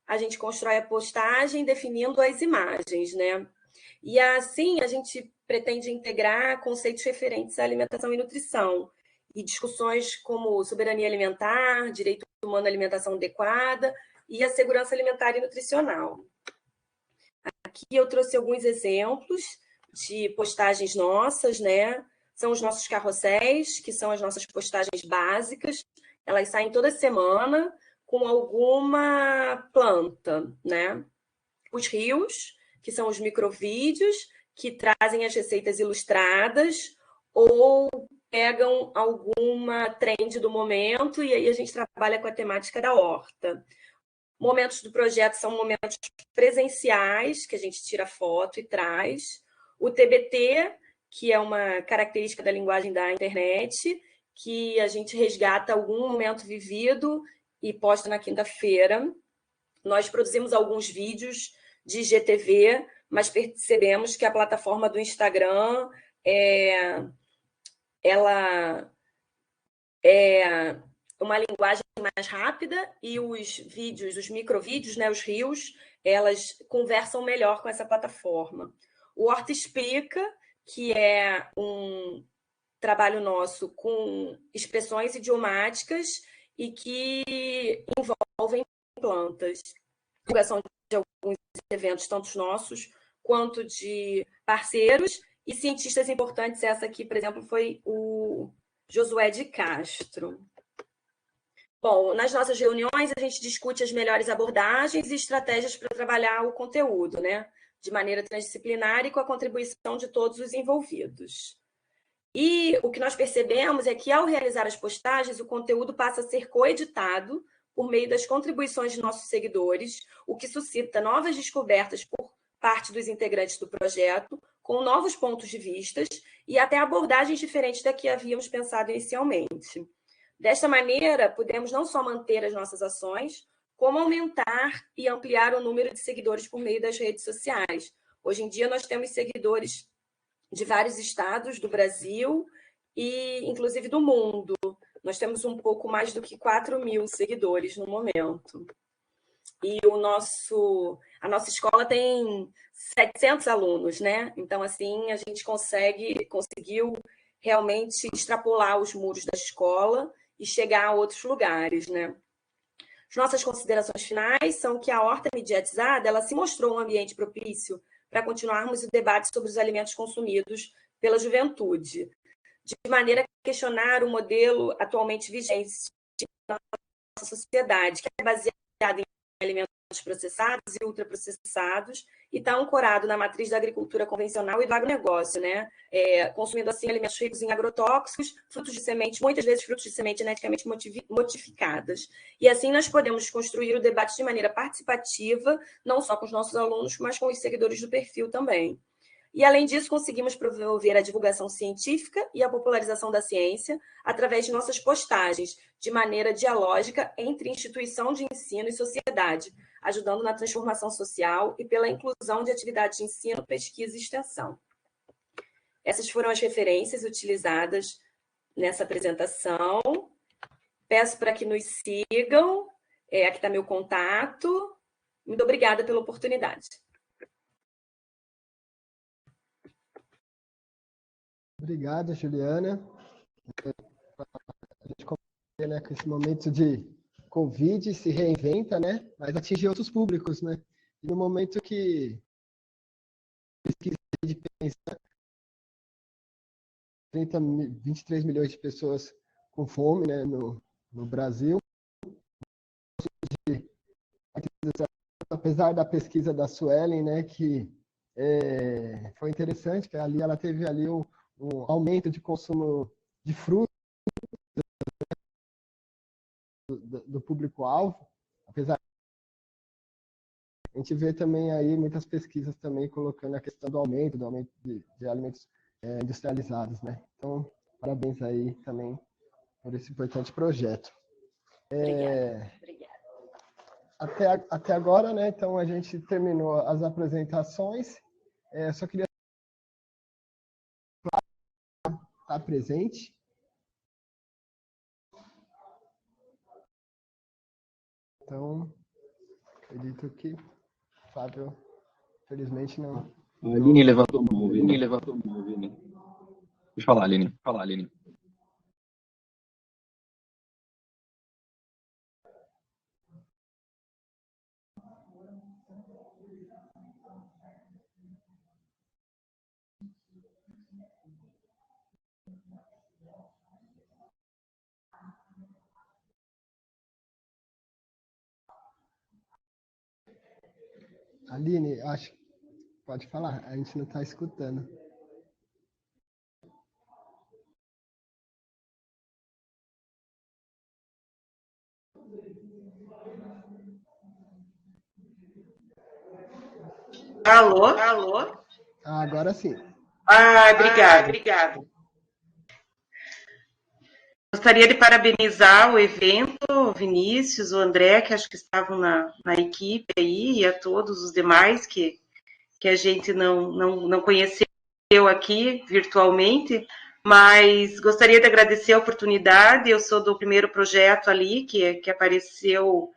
a gente constrói a postagem definindo as imagens, né? E assim, a gente pretende integrar conceitos referentes à alimentação e nutrição, e discussões como soberania alimentar, direito humano à alimentação adequada e a segurança alimentar e nutricional. Aqui eu trouxe alguns exemplos de postagens nossas, né? São os nossos carrosséis, que são as nossas postagens básicas. Elas saem toda semana com alguma planta, né? Os rios, que são os microvídeos, que trazem as receitas ilustradas ou pegam alguma trend do momento, e aí a gente trabalha com a temática da horta. Momentos do projeto são momentos presenciais, que a gente tira foto e traz. O TBT, que é uma característica da linguagem da internet, que a gente resgata algum momento vivido e posta na quinta-feira. Nós produzimos alguns vídeos de IGTV, mas percebemos que a plataforma do Instagram ela é uma linguagem mais rápida, e os vídeos, os microvídeos, né, os reels, elas conversam melhor com essa plataforma. O Horta Explica, que é um trabalho nosso com expressões idiomáticas e que envolvem plantas. Divulgação de alguns eventos, tanto nossos quanto de parceiros e cientistas importantes. Essa aqui, por exemplo, foi o Josué de Castro. Bom, nas nossas reuniões a gente discute as melhores abordagens e estratégias para trabalhar o conteúdo, né? De maneira transdisciplinar e com a contribuição de todos os envolvidos. E o que nós percebemos é que, ao realizar as postagens, o conteúdo passa a ser coeditado por meio das contribuições de nossos seguidores, o que suscita novas descobertas por parte dos integrantes do projeto, com novos pontos de vista e até abordagens diferentes da que havíamos pensado inicialmente. Desta maneira, podemos não só manter as nossas ações, como aumentar e ampliar o número de seguidores por meio das redes sociais. Hoje em dia, nós temos seguidores de vários estados do Brasil e, inclusive, do mundo. Nós temos um pouco mais do que 4.000 seguidores no momento. E a nossa escola tem 700 alunos, né? Então, assim, a gente conseguiu realmente extrapolar os muros da escola e chegar a outros lugares, né? As nossas considerações finais são que a horta mediatizada, ela se mostrou um ambiente propício para continuarmos o debate sobre os alimentos consumidos pela juventude, de maneira a questionar o modelo atualmente vigente na nossa sociedade, que é baseado em alimentos processados e ultraprocessados, e está ancorado na matriz da agricultura convencional e do agronegócio, né? Consumindo assim alimentos ricos em agrotóxicos, frutos de semente, muitas vezes frutos de semente geneticamente modificadas. E assim nós podemos construir o debate de maneira participativa, não só com os nossos alunos, mas com os seguidores do perfil também. E, além disso, conseguimos promover a divulgação científica e a popularização da ciência através de nossas postagens, de maneira dialógica entre instituição de ensino e sociedade, ajudando na transformação social e pela inclusão de atividades de ensino, pesquisa e extensão. Essas foram as referências utilizadas nessa apresentação. Peço para que nos sigam. Aqui está meu contato. Muito obrigada pela oportunidade. Obrigado, Juliana. A gente começa, né, com esse momento de Covid, se reinventa, né? Mas atinge outros públicos, né? E no momento que pesquisa de pensar 23 milhões de pessoas com fome, né, no Brasil. Apesar da pesquisa da Suelen, né, que foi interessante, que ali ela teve ali um aumento de consumo de frutas do público-alvo, apesar a gente vê também aí muitas pesquisas também colocando a questão do aumento de alimentos industrializados, né? Então, parabéns aí também por esse importante projeto. Obrigada. Até agora, né? Então, a gente terminou as apresentações. Só queria estar presente. Então, acredito que o Fábio, felizmente, não. A Aline levantou a mão, Vini. Deixa eu falar, Aline. Aline, acho que pode falar, a gente não está escutando. Alô? Agora sim. Obrigada. Gostaria de parabenizar o evento, o Vinícius, o André, que acho que estavam na equipe aí, e a todos os demais que a gente não conheceu aqui virtualmente, mas gostaria de agradecer a oportunidade. Eu sou do primeiro projeto ali, que apareceu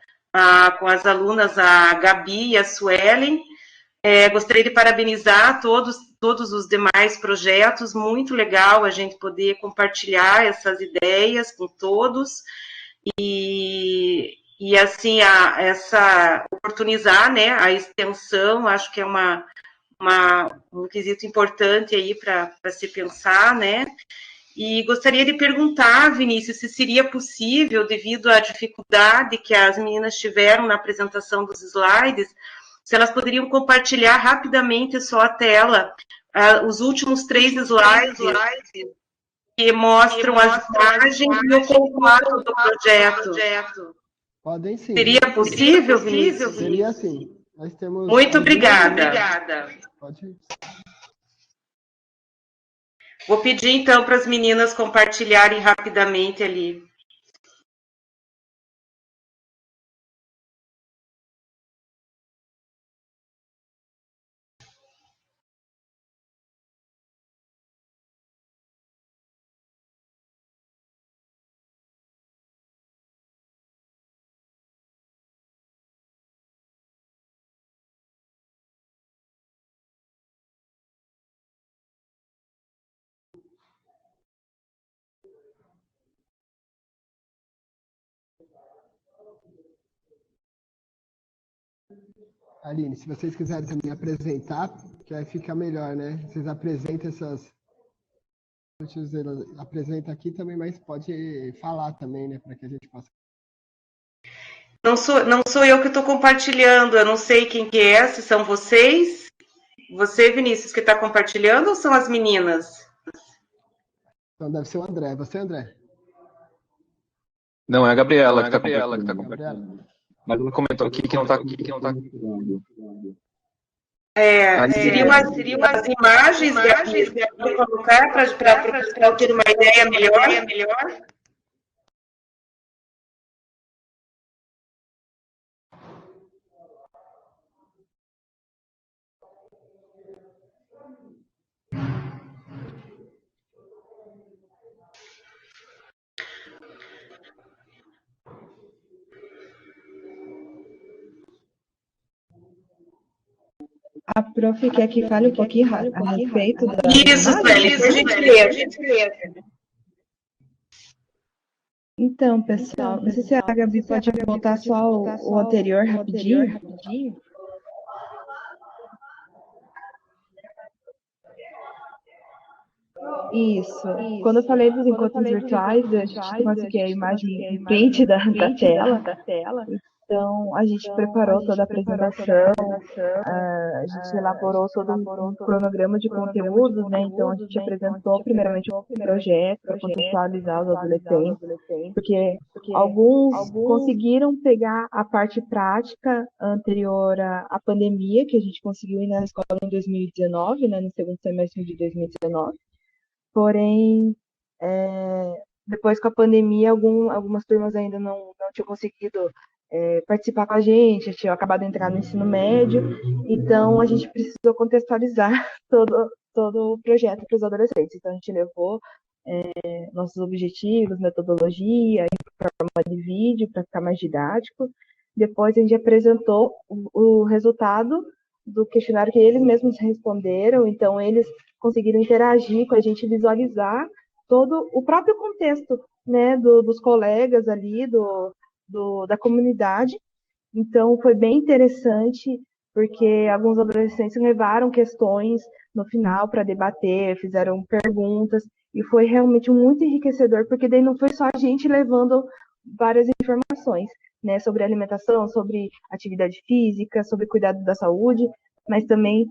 com as alunas, a Gabi e a Suelen. Gostaria de parabenizar todos os demais projetos, muito legal a gente poder compartilhar essas ideias com todos e assim, oportunizar, né, a extensão, acho que é um quesito importante aí para se pensar, né, e gostaria de perguntar, Vinícius, se seria possível, devido à dificuldade que as meninas tiveram na apresentação dos slides, se elas poderiam compartilhar rapidamente só a tela, os últimos 3 slides que mostram as imagens e o contato do projeto. Podem sim. Seria possível, Vinícius? Seria sim. Nós temos Muito obrigada. Pode ir. Vou pedir, então, para as meninas compartilharem rapidamente ali. Aline, se vocês quiserem também apresentar, que aí fica melhor, né? Vocês apresentam apresenta aqui também, mas pode falar também, né? Para que a gente possa. Não sou eu que estou compartilhando, eu não sei quem que é, se são vocês. Você, Vinícius, que está compartilhando ou são as meninas? Então deve ser o André. Você, André? Não, é a Gabriela que está compartilhando. Mas ela comentou aqui que não está compartilhando. Seriam as imagens que eu vou colocar para ter uma ideia melhor. A prof quer que fale um pouquinho a respeito da... Isso, Sueli, por gentileza. Então, pessoal, não sei se a Gabi pode voltar só o anterior rapidinho. Isso. Quando eu falei dos encontros virtuais, a gente conseguiu a imagem em print da tela. Então, a gente preparou toda a apresentação, a gente elaborou todo um cronograma de conteúdos, né? Então, a gente apresentou primeiramente o projeto para contextualizar os adolescentes, porque alguns conseguiram pegar a parte prática anterior à pandemia, que a gente conseguiu ir na escola em 2019, né? No segundo semestre de 2019. porém, depois com a pandemia, algumas turmas ainda não tinham conseguido participar com a gente, tinham acabado de entrar no ensino médio, então a gente precisou contextualizar todo o projeto para os adolescentes. Então a gente levou nossos objetivos, metodologia, em forma de vídeo para ficar mais didático. Depois a gente apresentou o resultado do questionário que eles mesmos responderam, então eles conseguiram interagir com a gente, visualizar todo o próprio contexto, né, dos colegas ali, da comunidade. Então foi bem interessante, porque alguns adolescentes levaram questões no final para debater, fizeram perguntas, e foi realmente muito enriquecedor, porque daí não foi só a gente levando várias informações, né, sobre alimentação, sobre atividade física, sobre cuidado da saúde, mas também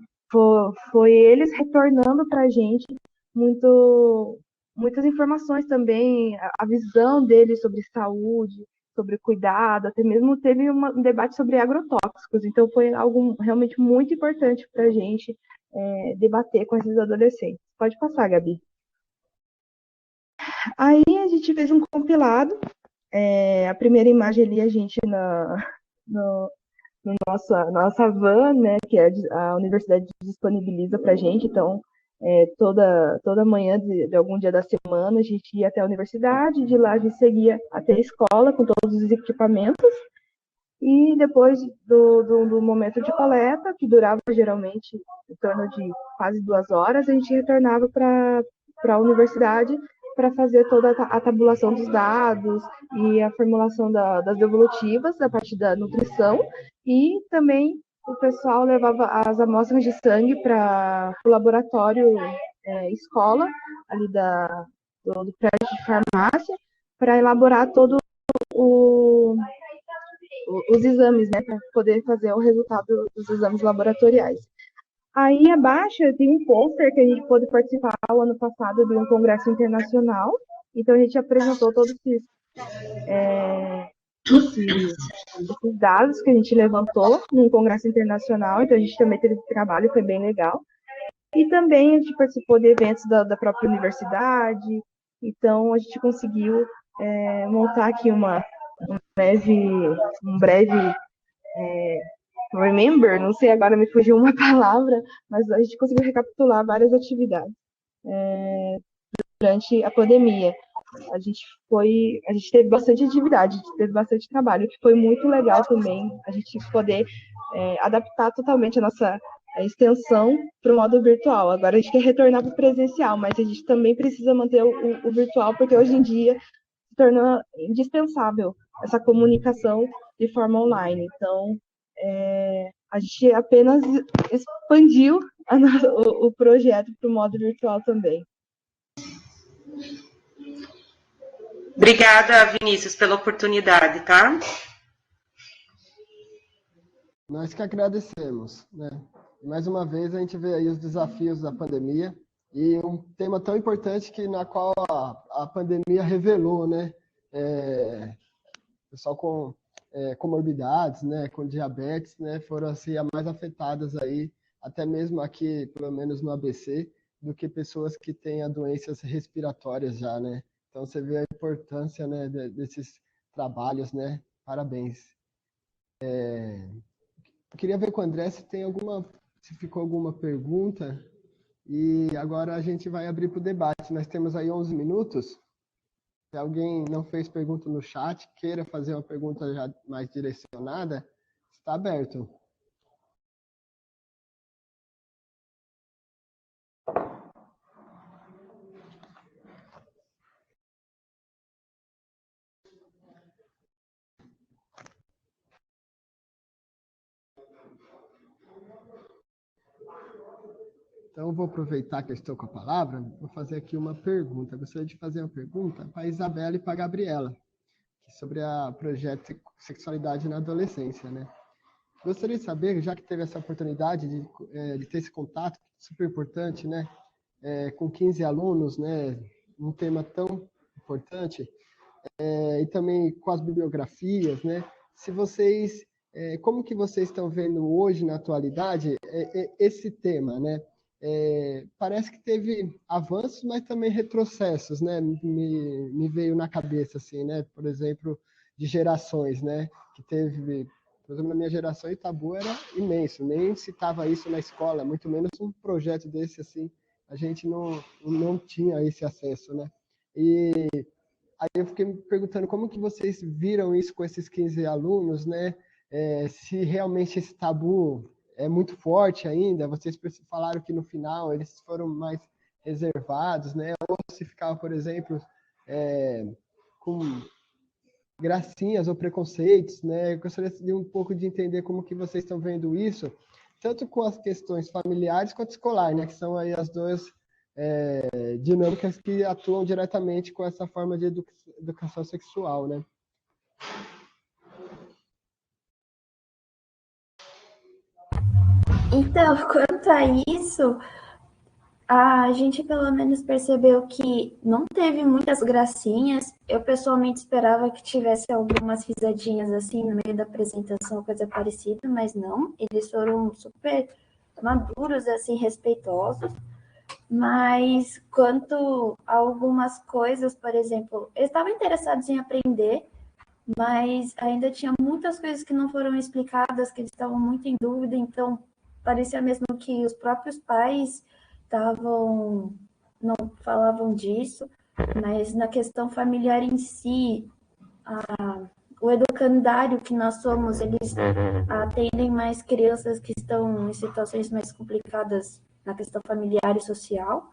foi eles retornando para a gente muitas informações também, a visão deles sobre saúde, sobre cuidado, até mesmo teve um debate sobre agrotóxicos, então foi algo realmente muito importante para a gente debater com esses adolescentes. Pode passar, Gabi. Aí a gente fez um compilado, a primeira imagem ali a gente no nossa van, né, que a universidade disponibiliza para a gente, então toda manhã de algum dia da semana a gente ia até a universidade, de lá a gente seguia até a escola com todos os equipamentos, e depois do momento de coleta, que durava geralmente em torno de quase 2 horas, a gente retornava para a universidade para fazer toda a tabulação dos dados e a formulação das devolutivas, da parte da nutrição, e também o pessoal levava as amostras de sangue para o laboratório escola, ali do prédio de farmácia, para elaborar todo os exames, né, para poder fazer o resultado dos exames laboratoriais. Aí abaixo tem um pôster que a gente pôde participar o ano passado de um congresso internacional. Então a gente apresentou todos esses dados que a gente levantou num congresso internacional. Então a gente também teve esse trabalho, foi bem legal. E também a gente participou de eventos da própria universidade. Então a gente conseguiu montar aqui um breve remember, não sei agora, me fugiu uma palavra, mas a gente conseguiu recapitular várias atividades durante a pandemia. A gente teve bastante atividade, teve bastante trabalho, que foi muito legal também a gente poder adaptar totalmente a nossa extensão para o modo virtual. Agora a gente quer retornar para o presencial, mas a gente também precisa manter o virtual, porque hoje em dia se tornou indispensável essa comunicação de forma online. Então, a gente apenas expandiu o projeto para o modo virtual também. Obrigada, Vinícius, pela oportunidade, tá? Nós que agradecemos, né? Mais uma vez a gente vê aí os desafios da pandemia e um tema tão importante na qual a pandemia revelou, né? Pessoal com comorbidades, né? Com diabetes, né? Foram assim as mais afetadas aí, até mesmo aqui, pelo menos no ABC, do que pessoas que têm doenças respiratórias já, né? Então você vê a importância, né, desses trabalhos, né? Parabéns. Eu queria ver com o André se ficou alguma pergunta. E agora a gente vai abrir para o debate. Nós temos aí 11 minutos. Se alguém não fez pergunta no chat, queira fazer uma pergunta já mais direcionada, está aberto. Então, eu vou aproveitar que eu estou com a palavra, vou fazer aqui uma pergunta. Eu gostaria de fazer uma pergunta para a Isabela e para a Gabriela, sobre o projeto Sexualidade na Adolescência, né? Gostaria de saber, já que teve essa oportunidade de ter esse contato super importante, né? Com 15 alunos, né? Um tema tão importante, e também com as bibliografias, né? Se como que vocês estão vendo hoje, na atualidade, esse tema, né? parece que teve avanços, mas também retrocessos, né? Me veio na cabeça, assim, né? Por exemplo, de gerações, né? Que teve, por exemplo, na minha geração, Itabu era imenso, nem citava isso na escola, muito menos um projeto desse, assim, a gente não tinha esse acesso, né? E aí eu fiquei me perguntando como que vocês viram isso com esses 15 alunos, né? Se realmente esse tabu é muito forte ainda, vocês falaram que no final eles foram mais reservados, né? Ou se ficava, por exemplo, com gracinhas ou preconceitos, né? Eu gostaria de um pouco de entender como que vocês estão vendo isso, tanto com as questões familiares quanto escolar, né? Que são aí as duas dinâmicas que atuam diretamente com essa forma de educação sexual, né? Então, quanto a isso, a gente pelo menos percebeu que não teve muitas gracinhas. Eu pessoalmente esperava que tivesse algumas risadinhas assim no meio da apresentação, coisa parecida, mas não. Eles foram super maduros, assim, respeitosos. Mas quanto a algumas coisas, por exemplo, eles estavam interessados em aprender, mas ainda tinha muitas coisas que não foram explicadas, que eles estavam muito em dúvida, então parecia mesmo que os próprios pais não falavam disso, mas na questão familiar em si, o educandário que nós somos, eles atendem mais crianças que estão em situações mais complicadas na questão familiar e social.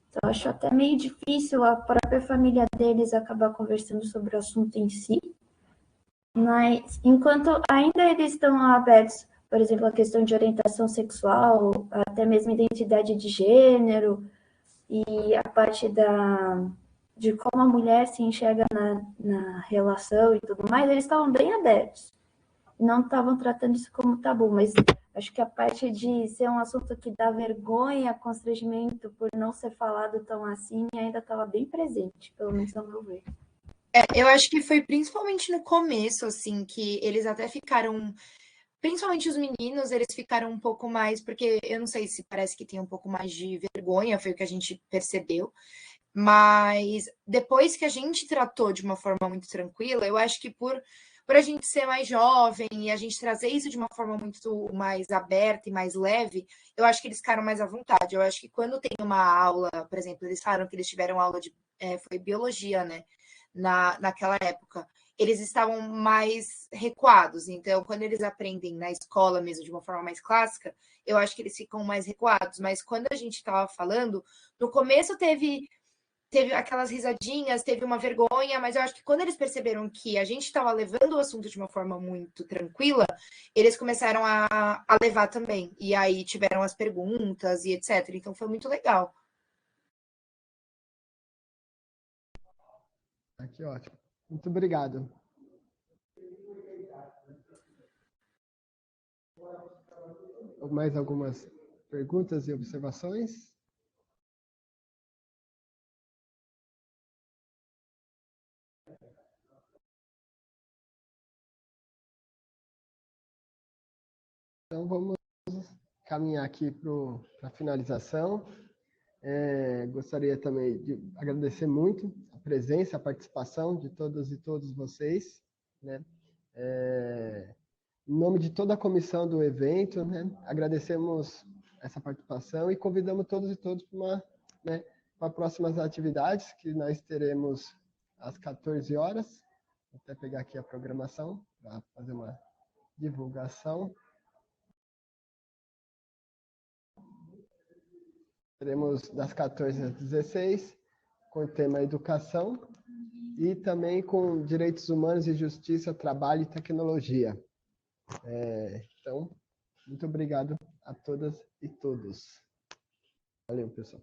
Então, eu acho até meio difícil a própria família deles acabar conversando sobre o assunto em si. Mas, enquanto ainda eles estão abertos, por exemplo, a questão de orientação sexual, até mesmo identidade de gênero, e a parte de como a mulher se enxerga na relação e tudo mais, eles estavam bem abertos. Não estavam tratando isso como tabu, mas acho que a parte de ser um assunto que dá vergonha, constrangimento por não ser falado tão assim, ainda estava bem presente, pelo menos ao meu ver. Eu acho que foi principalmente no começo, assim, que eles até ficaram. Principalmente os meninos, eles ficaram um pouco mais, porque eu não sei se parece que tem um pouco mais de vergonha, foi o que a gente percebeu. Mas depois que a gente tratou de uma forma muito tranquila, eu acho que por a gente ser mais jovem e a gente trazer isso de uma forma muito mais aberta e mais leve, eu acho que eles ficaram mais à vontade. Eu acho que quando tem uma aula, por exemplo, eles falaram que eles tiveram aula de foi biologia, né? Naquela época, eles estavam mais recuados. Então, quando eles aprendem na escola mesmo de uma forma mais clássica, eu acho que eles ficam mais recuados. Mas quando a gente estava falando, no começo teve aquelas risadinhas, teve uma vergonha, mas eu acho que quando eles perceberam que a gente estava levando o assunto de uma forma muito tranquila, eles começaram a levar também. E aí tiveram as perguntas e etc. Então foi muito legal. Que ótimo. Muito obrigado. Mais algumas perguntas e observações? Então, vamos caminhar aqui para a finalização. Gostaria também de agradecer muito a presença, a participação de todas e todos vocês, né? Em nome de toda a comissão do evento, né? Agradecemos essa participação e convidamos todos e todas para próximas atividades que nós teremos às 14 horas. Vou até pegar aqui a programação para fazer uma divulgação. Teremos das 14 às 16, com o tema educação, e também com direitos humanos e justiça, trabalho e tecnologia. Então, muito obrigado a todas e todos. Valeu, pessoal.